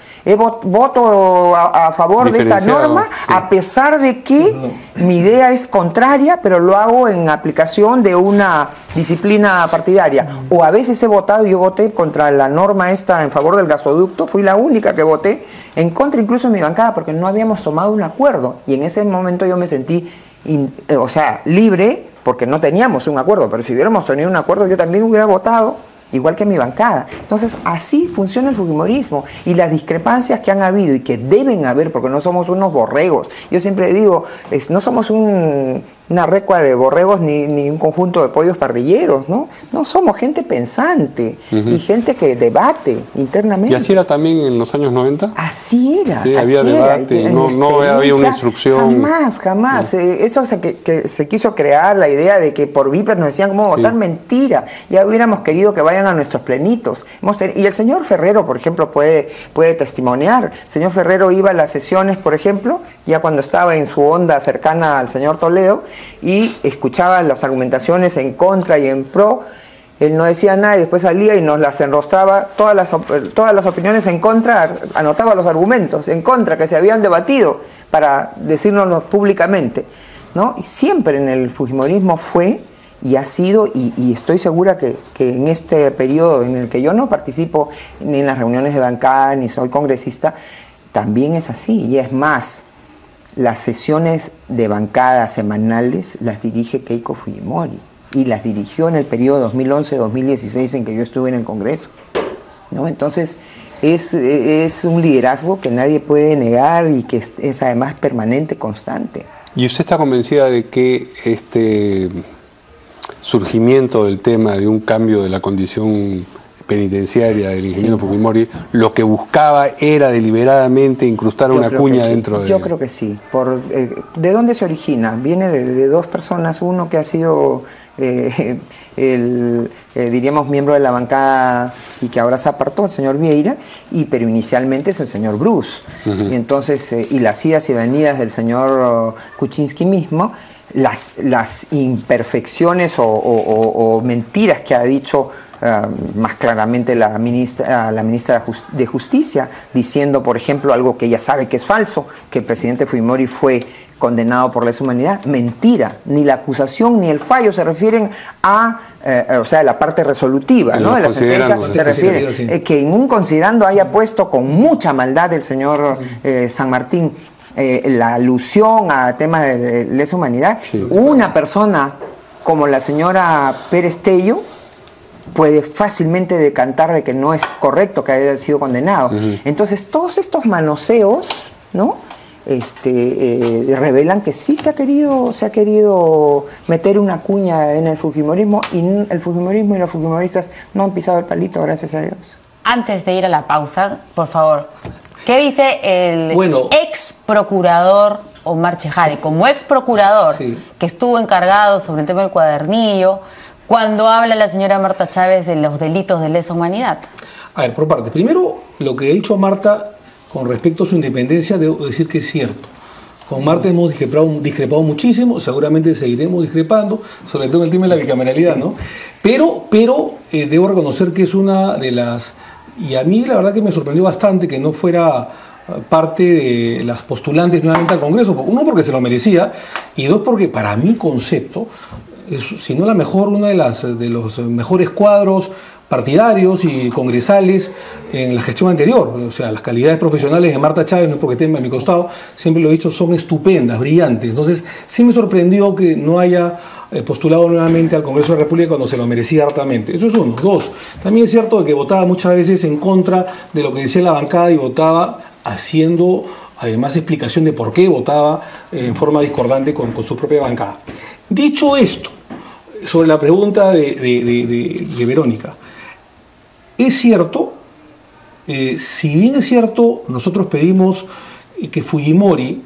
Voto a favor de esta norma, a pesar de que mi idea es contraria, pero lo hago en aplicación de una disciplina partidaria. O a veces he votado, yo voté contra la norma esta en favor del gasoducto, fui la única que voté en contra, incluso en mi bancada, porque no habíamos tomado un acuerdo. Y en ese momento yo me sentí, libre, porque no teníamos un acuerdo, pero si hubiéramos tenido un acuerdo yo también hubiera votado, igual que mi bancada. Entonces, así funciona el fujimorismo y las discrepancias que han habido y que deben haber, porque no somos unos borregos. Yo siempre digo, no somos una recua de borregos ni un conjunto de pollos parrilleros, ¿no? No, somos gente pensante y gente que debate internamente. ¿Y así era también en los años 90? Así era. Sí, así había debate, no había una instrucción. Jamás. Eso que se quiso crear la idea de que por Viper nos decían cómo votar, mentira. Ya hubiéramos querido que vayan a nuestros plenitos. Y el señor Ferrero, por ejemplo, puede testimoniar. El señor Ferrero iba a las sesiones, por ejemplo, ya cuando estaba en su onda cercana al señor Toledo y escuchaba las argumentaciones en contra y en pro, él no decía nada y después salía y nos las enrostraba todas las opiniones en contra, anotaba los argumentos en contra que se habían debatido para decírnoslo públicamente, ¿no? Y siempre en el fujimorismo fue y ha sido, y estoy segura que en este periodo en el que yo no participo ni en las reuniones de bancada ni soy congresista, también es así. Y es más, las sesiones de bancada semanales las dirige Keiko Fujimori y las dirigió en el periodo 2011-2016 en que yo estuve en el Congreso, ¿no? Entonces es un liderazgo que nadie puede negar y que es además permanente, constante. ¿Y usted está convencida de que este surgimiento del tema de un cambio de la condición penitenciaria del ingeniero Fujimori, lo que buscaba era deliberadamente incrustar una cuña dentro de... Yo creo que sí. ¿De dónde se origina? Viene de dos personas, uno que ha sido diríamos miembro de la bancada y que ahora se apartó, el señor Vieira, pero inicialmente es el señor Bruce. Y entonces, y las idas y venidas del señor Kuczynski mismo, las imperfecciones o mentiras que ha dicho más claramente la ministra de Justicia, diciendo, por ejemplo, algo que ella sabe que es falso, que el presidente Fujimori fue condenado por lesa humanidad. Mentira, ni la acusación ni el fallo se refieren a, o sea, la parte resolutiva, ¿no? De la sentencia se refiere que en un considerando haya puesto con mucha maldad el señor San Martín la alusión a temas de lesa humanidad. Una persona como la señora Pérez Tello puede fácilmente decantar de que no es correcto que haya sido condenado. Entonces todos estos manoseos, ¿no? Revelan que sí se ha querido meter una cuña en el fujimorismo, y el fujimorismo y los fujimoristas no han pisado el palito, gracias a Dios. Antes de ir a la pausa, por favor, ¿qué dice el ex procurador Omar Chejade, como ex procurador que estuvo encargado sobre el tema del cuadernillo, cuando habla la señora Marta Chávez de los delitos de lesa humanidad? A ver, por parte. Primero, lo que ha dicho Marta con respecto a su independencia, debo decir que es cierto. Con Marta hemos discrepado muchísimo, seguramente seguiremos discrepando, sobre todo en el tema de la bicameralidad, ¿no? Pero debo reconocer que es una de las... Y a mí la verdad que me sorprendió bastante que no fuera parte de las postulantes nuevamente al Congreso. Uno, porque se lo merecía, y dos, porque para mi concepto es, si no la mejor, una de los mejores cuadros partidarios y congresales en la gestión anterior. O sea, las calidades profesionales de Marta Chávez, no es porque esté a mi costado, siempre lo he dicho, son estupendas, brillantes. Entonces, sí me sorprendió que no haya postulado nuevamente al Congreso de la República cuando se lo merecía hartamente. Eso es uno. Dos, también es cierto que votaba muchas veces en contra de lo que decía la bancada y votaba haciendo además explicación de por qué votaba en forma discordante con su propia bancada. Dicho esto, sobre la pregunta de Verónica, es cierto, si bien es cierto, nosotros pedimos que Fujimori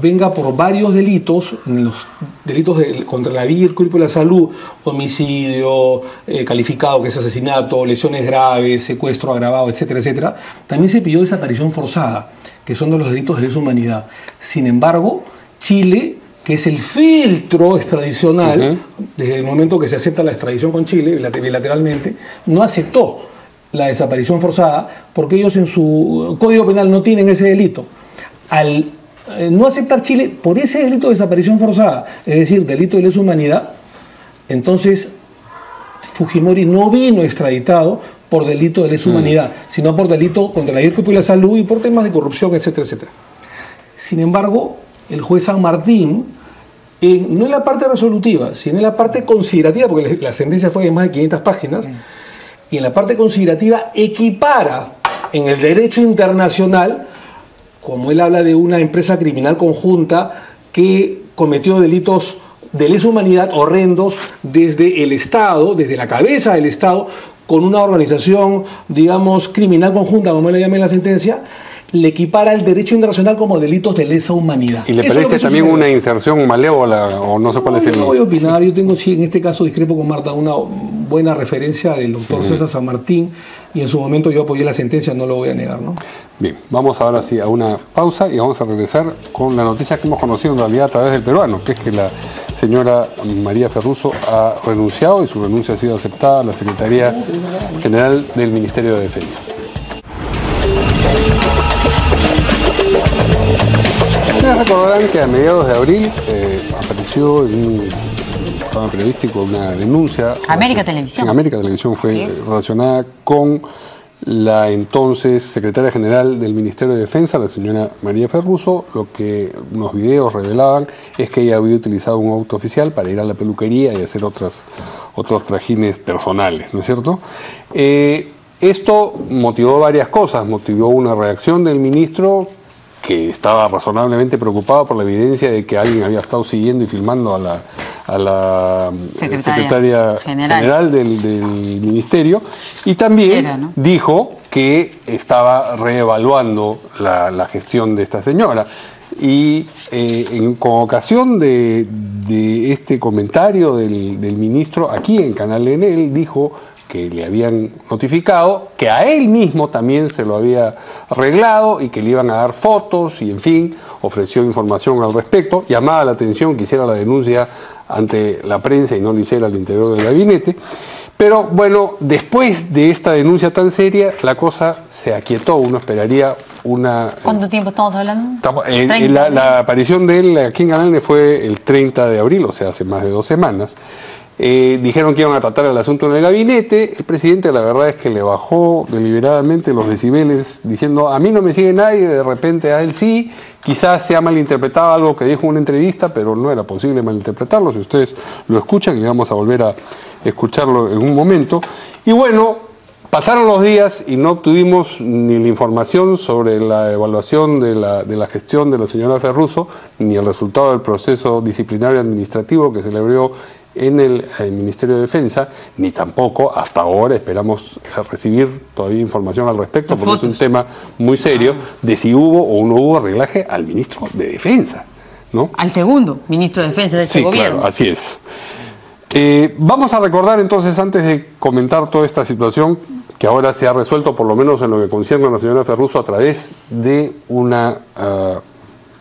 venga por varios delitos, en los delitos contra la vida y el cuerpo y la salud, homicidio calificado, que es asesinato, lesiones graves, secuestro agravado, etcétera, etcétera, también se pidió desaparición forzada, que son de los delitos de lesa humanidad. Sin embargo, Chile, que es el filtro extradicional, desde el momento que se acepta la extradición con Chile, bilateralmente, no aceptó la desaparición forzada, porque ellos en su Código Penal no tienen ese delito. Al no aceptar Chile por ese delito de desaparición forzada, es decir, delito de lesa humanidad, entonces Fujimori no vino extraditado por delito de lesa humanidad, sino por delito contra la vida y la salud y por temas de corrupción, etcétera, etcétera. Sin embargo, el juez San Martín, no en la parte resolutiva, sino en la parte considerativa, porque la sentencia fue de más de 500 páginas, y en la parte considerativa equipara en el derecho internacional, como él habla de una empresa criminal conjunta que cometió delitos de lesa humanidad horrendos desde el Estado, desde la cabeza del Estado, con una organización, digamos, criminal conjunta, como él le llama en la sentencia, le equipara el derecho internacional como delitos de lesa humanidad. ¿Y le parece también una inserción malévola o no sé cuál es el...? No voy a opinar, yo tengo, sí, en este caso discrepo con Marta, una buena referencia del doctor César San Martín, y en su momento yo apoyé la sentencia, no lo voy a negar, ¿no? Bien, vamos ahora sí a una pausa y vamos a regresar con la noticia que hemos conocido en realidad a través del peruano, que es que la señora María Ferruso ha renunciado y su renuncia ha sido aceptada a la Secretaría General del Ministerio de Defensa. Ustedes recordarán que a mediados de abril apareció en un programa periodístico una denuncia. América Televisión. En América Televisión fue relacionada con la entonces secretaria general del Ministerio de Defensa, la señora María Ferruso. Lo que unos videos revelaban es que ella había utilizado un auto oficial para ir a la peluquería y hacer otros trajines personales, ¿no es cierto? Esto motivó varias cosas. Motivó una reacción del ministro, que estaba razonablemente preocupado por la evidencia de que alguien había estado siguiendo y filmando a la secretaria general del ministerio, y también dijo que estaba reevaluando la gestión de esta señora. Y con ocasión de este comentario del ministro aquí en Canal N, él dijo que le habían notificado, que a él mismo también se lo había arreglado y que le iban a dar fotos y, en fin, ofreció información al respecto. Llamaba la atención que hiciera la denuncia ante la prensa y no lo hiciera al interior del gabinete. Pero bueno, después de esta denuncia tan seria, la cosa se aquietó. Uno esperaría una... ¿Cuánto tiempo estamos hablando? La aparición de él aquí en Canal fue el 30 de abril, o sea, hace más de 2 semanas. Dijeron que iban a tratar el asunto en el gabinete. El presidente, la verdad es que le bajó deliberadamente los decibeles, diciendo: a mí no me sigue nadie, de repente a él sí. Quizás se ha malinterpretado algo que dijo en una entrevista, pero no era posible malinterpretarlo. Si ustedes lo escuchan, y vamos a volver a escucharlo en un momento. Y bueno, pasaron los días y no obtuvimos ni la información sobre la evaluación de la gestión de la señora Ferruso, ni el resultado del proceso disciplinario administrativo que se celebró en el Ministerio de Defensa, ni tampoco hasta ahora esperamos recibir todavía información al respecto, porque es un tema muy serio de si hubo o no hubo arreglaje al ministro de Defensa, ¿no? Al segundo ministro de Defensa de este gobierno. Claro, así es. Vamos a recordar entonces, antes de comentar toda esta situación, que ahora se ha resuelto, por lo menos en lo que concierne a la señora Ferruso, a través de una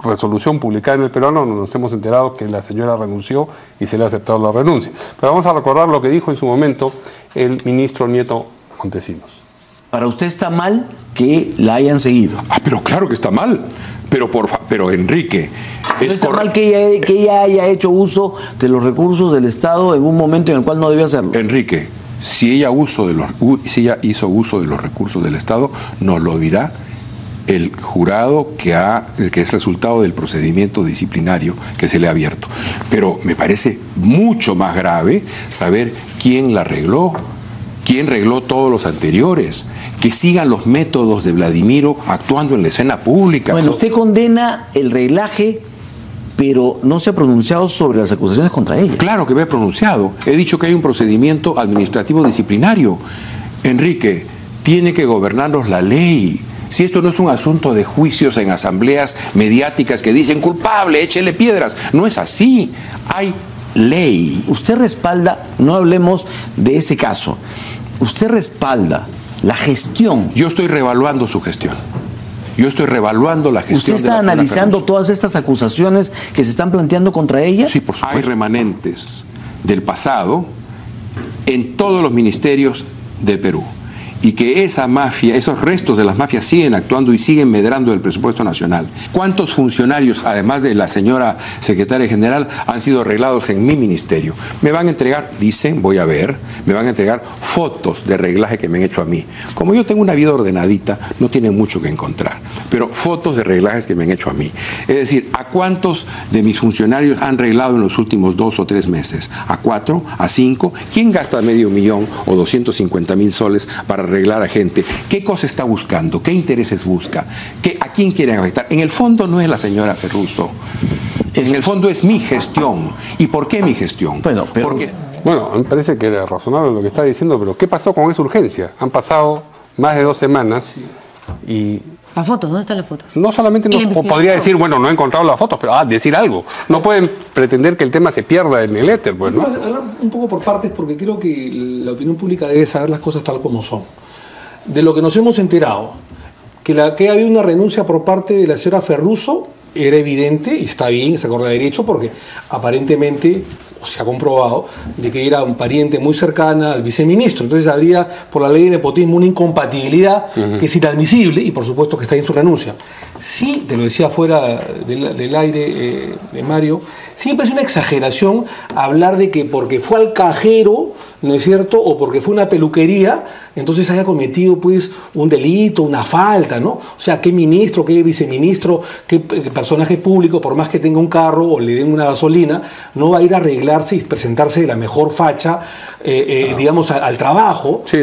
resolución publicada en el peruano, donde nos hemos enterado que la señora renunció y se le ha aceptado la renuncia. Pero vamos a recordar lo que dijo en su momento el ministro Nieto Montesinos. ¿Para usted está mal que la hayan seguido? Pero claro que está mal. Pero Enrique, ¿no está mal que ella haya hecho uso de los recursos del Estado en un momento en el cual no debía hacerlo? Enrique, si ella hizo uso de los recursos del Estado, nos lo dirá el jurado que es resultado del procedimiento disciplinario que se le ha abierto. Pero me parece mucho más grave saber quién la arregló, quién regló todos los anteriores, que sigan los métodos de Vladimiro actuando en la escena pública. Bueno, usted condena el reglaje, pero no se ha pronunciado sobre las acusaciones contra ella. Claro que me he pronunciado. He dicho que hay un procedimiento administrativo disciplinario. Enrique, tiene que gobernarnos la ley. Si esto no es un asunto de juicios en asambleas mediáticas que dicen culpable, échele piedras. No es así. Hay ley. Usted respalda, no hablemos de ese caso, usted respalda la gestión. Yo estoy reevaluando su gestión. Yo estoy reevaluando la gestión. ¿Usted está analizando todas estas acusaciones que se están planteando contra ella? Sí, por supuesto. Hay remanentes del pasado en todos los ministerios del Perú. Y que esa mafia, esos restos de las mafias siguen actuando y siguen medrando el presupuesto nacional. ¿Cuántos funcionarios, además de la señora secretaria general, han sido arreglados en mi ministerio? Me van a entregar, dicen, voy a ver, me van a entregar fotos de reglaje que me han hecho a mí. Como yo tengo una vida ordenadita, no tienen mucho que encontrar, pero fotos de reglajes que me han hecho a mí. Es decir, ¿a cuántos de mis funcionarios han arreglado en los últimos 2 o 3 meses? ¿A 4? ¿A 5? ¿Quién gasta $500,000 o 250,000 soles para arreglar a gente? ¿Qué cosa está buscando? ¿Qué intereses busca? ¿A quién quieren afectar? En el fondo no es la señora Ferruso. En el fondo es mi gestión. ¿Y por qué mi gestión? Bueno, me parece que era razonable lo que está diciendo, pero ¿qué pasó con esa urgencia? Han pasado más de 2 semanas y ¿Las fotos? ¿Dónde están las fotos? No solamente podría decir, bueno, no he encontrado las fotos, pero decir algo. No pueden pretender que el tema se pierda en el éter, pues, ¿no? Hablar un poco por partes, porque creo que la opinión pública debe saber las cosas tal como son. De lo que nos hemos enterado, que ha habido una renuncia por parte de la señora Ferruso, era evidente, y está bien, se acorda de derecho, porque aparentemente se ha comprobado de que era un pariente muy cercana al viceministro. Entonces habría, por la ley de nepotismo, una incompatibilidad que es inadmisible, y por supuesto que está en su renuncia. Sí, te lo decía fuera del aire, Mario, siempre es una exageración hablar de que porque fue al cajero, ¿no es cierto?, o porque fue una peluquería, entonces haya cometido pues un delito, una falta, ¿no? O sea, qué ministro, qué viceministro, qué personaje público, por más que tenga un carro o le den una gasolina, no va a ir a arreglarse y presentarse de la mejor facha, digamos, al trabajo, sí,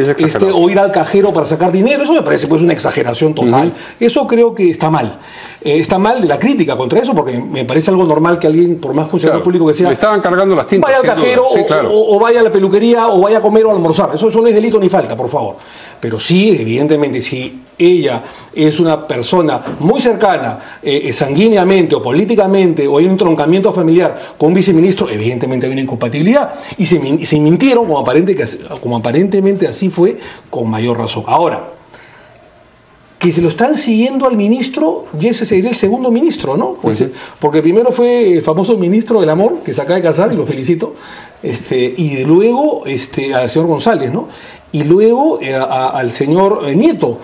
o ir al cajero para sacar dinero. Eso me parece pues una exageración total. Eso creo que está mal. Está mal de la crítica contra eso, porque me parece algo normal que alguien, por más funcionario público que sea, le estaban cargando las tintas, vaya al cajero o vaya a la peluquería o vaya a comer o a almorzar. Eso no es delito ni falta, por favor. Pero sí, evidentemente, si ella es una persona muy cercana, sanguíneamente o políticamente, o hay un entroncamiento familiar con un viceministro, evidentemente hay una incompatibilidad. Y se mintieron, como aparentemente así fue, con mayor razón. Ahora, que se lo están siguiendo al ministro, y ese sería el segundo ministro, ¿no? Porque primero fue el famoso ministro del amor, que se acaba de casar, y lo felicito, y luego al señor González, ¿no? Y luego al señor Nieto,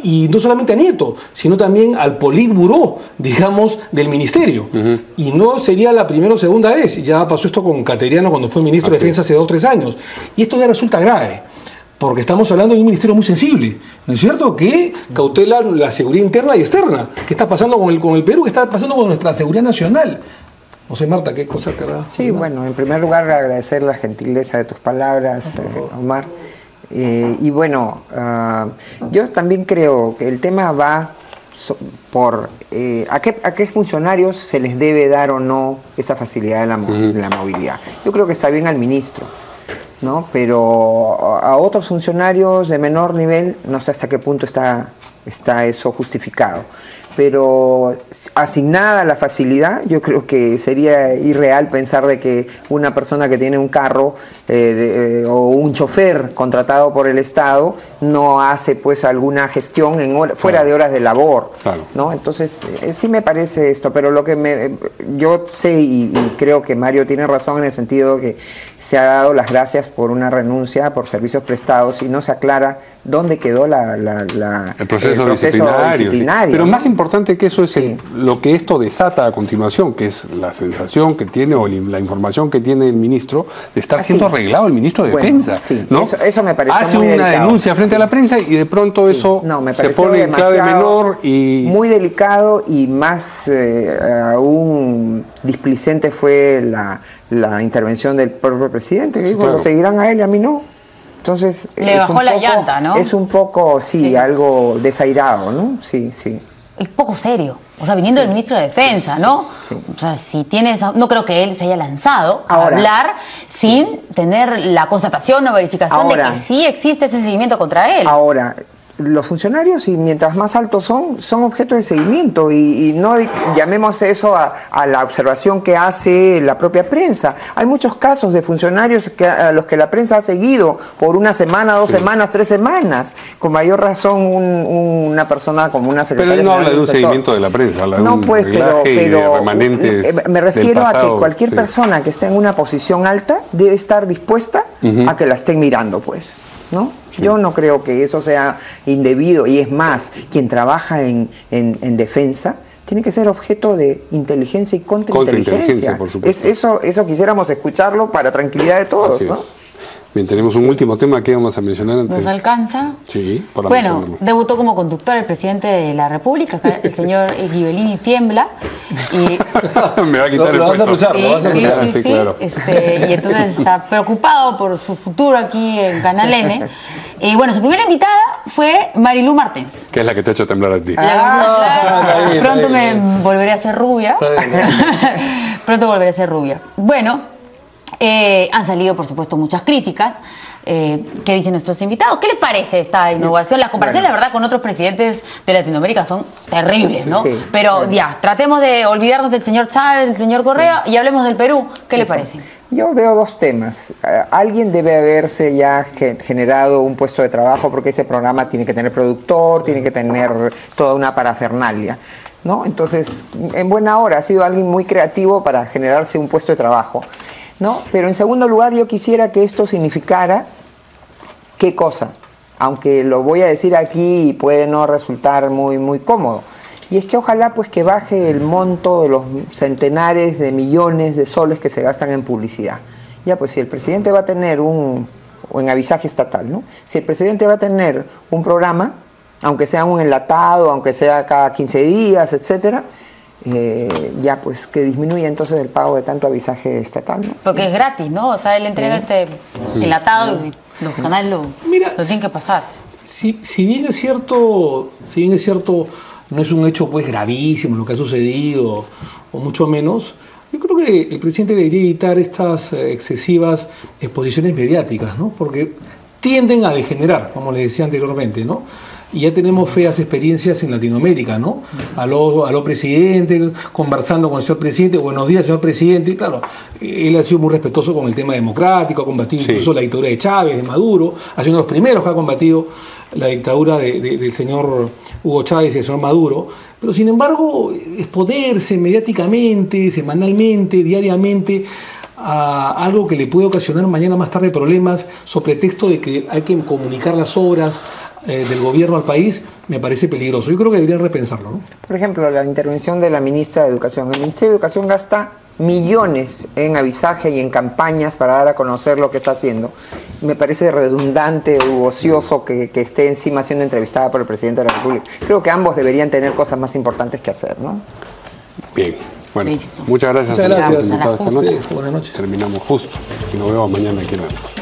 y no solamente a Nieto, sino también al Politburó, digamos, del ministerio. Y no sería la primera o segunda vez, ya pasó esto con Cateriano cuando fue ministro de Defensa hace 2 o 3 años, y esto ya resulta grave. Porque estamos hablando de un ministerio muy sensible, ¿no es cierto?, que cautela la seguridad interna y externa. ¿Qué está pasando con el Perú? ¿Qué está pasando con nuestra seguridad nacional? No sé, Marta, ¿qué cosa te da? Sí, bueno, en primer lugar agradecer la gentileza de tus palabras, Omar. Y bueno, yo también creo que el tema va por a qué funcionarios se les debe dar o no esa facilidad de la movilidad. Yo creo que está bien al ministro, ¿no? Pero a otros funcionarios de menor nivel, no sé hasta qué punto está eso justificado. Pero asignada la facilidad, yo creo que sería irreal pensar de que una persona que tiene un carro o un chofer contratado por el Estado no hace pues alguna gestión fuera de horas de labor, ¿no? Entonces sí me parece esto, pero lo que yo sé y creo que Mario tiene razón en el sentido de que se ha dado las gracias por una renuncia por servicios prestados y no se aclara dónde quedó el proceso disciplinario. Sí. Pero más importante que eso es lo que esto desata a continuación, que es la sensación que tiene o la información que tiene el ministro de estar siendo arreglado el ministro de Defensa, ¿no? Eso me parece hace muy una delicado. denuncia frente a la prensa y de pronto eso se pone en clave menor y muy delicado, y más aún displicente fue la intervención del propio presidente, que dijo, lo seguirán a él y a mí no. Entonces le bajó la llanta, ¿no? Es un poco, algo desairado, ¿no? Sí. Es poco serio. O sea, viniendo del ministro de Defensa, ¿no? O sea, si tienes, no creo que él se haya lanzado a hablar sin tener la constatación o verificación de que sí existe ese seguimiento contra él. Ahora, los funcionarios, y mientras más altos son objeto de seguimiento, y no llamemos eso a la observación que hace la propia prensa. Hay muchos casos de funcionarios a los que la prensa ha seguido por 1 semana, 2 semanas, 3 semanas, con mayor razón una persona como una secretaria. Pero él no habla de un seguimiento de la prensa, habla de un reglaje y de remanentes. Me refiero a que cualquier persona que esté en una posición alta debe estar dispuesta a que la estén mirando, pues, ¿no? Yo no creo que eso sea indebido, y es más, quien trabaja en defensa tiene que ser objeto de inteligencia y contrainteligencia. Por supuesto. Eso quisiéramos escucharlo para tranquilidad de todos, ¿no? Bien, tenemos un último tema que vamos a mencionar antes. ¿Nos alcanza? Sí, por la Bueno, debutó como conductor el presidente de la República, el señor Ghibellini Tiembla. Y me va a quitar el puesto. Sí, claro. Y entonces está preocupado por su futuro aquí en Canal N. Y bueno, su primera invitada fue Marilu Martens. Que es la que te ha hecho temblar a ti. Pronto me volveré a ser rubia. Pronto volveré a ser rubia. Bueno, han salido, por supuesto, muchas críticas ¿Qué dicen nuestros invitados? ¿Qué les parece esta innovación? Las comparaciones, la verdad, con otros presidentes de Latinoamérica son terribles, ¿no? Sí, pero ya, tratemos de olvidarnos del señor Chávez, del señor Correa y hablemos del Perú. ¿Qué le parece? Yo veo dos temas. Alguien debe haberse ya generado un puesto de trabajo porque ese programa tiene que tener productor, tiene que tener toda una parafernalia, ¿no? Entonces, en buena hora ha sido alguien muy creativo para generarse un puesto de trabajo, ¿no? Pero en segundo lugar, yo quisiera que esto significara ¿qué cosa? Aunque lo voy a decir aquí y puede no resultar muy cómodo. Y es que ojalá pues que baje el monto de los centenares de millones de soles que se gastan en publicidad. Ya pues si el presidente va a tener o en avisaje estatal, ¿no? Si el presidente va a tener un programa, aunque sea un enlatado, aunque sea cada 15 días, etcétera, ya pues que disminuya entonces el pago de tanto avisaje estatal, ¿no? Porque es gratis, ¿no? O sea, él entrega este enlatado y los canales lo tienen que pasar. Si bien es cierto, no es un hecho pues gravísimo lo que ha sucedido, o mucho menos, yo creo que el presidente debería evitar estas excesivas exposiciones mediáticas, ¿no? Porque tienden a degenerar, como les decía anteriormente, ¿no? Y ya tenemos feas experiencias en Latinoamérica, ¿no? A los presidentes, conversando con el señor presidente, buenos días, señor presidente. Claro, él ha sido muy respetuoso con el tema democrático, ha combatido incluso la dictadura de Chávez, de Maduro, ha sido uno de los primeros que ha combatido la dictadura del señor Hugo Chávez y del señor Maduro. Pero sin embargo, exponerse mediáticamente, semanalmente, diariamente, a algo que le puede ocasionar mañana más tarde problemas, sobre pretexto de que hay que comunicar las obras del gobierno al país, me parece peligroso. Yo creo que deberían repensarlo, ¿no? Por ejemplo, la intervención de la ministra de Educación. El Ministerio de Educación gasta millones en avisaje y en campañas para dar a conocer lo que está haciendo. Me parece redundante u ocioso que esté encima siendo entrevistada por el presidente de la República. Creo que ambos deberían tener cosas más importantes que hacer, ¿no? Bien. Bueno, Listo. muchas gracias a los invitados esta noche. Buenas noches. Terminamos justo y nos vemos mañana aquí en la noche.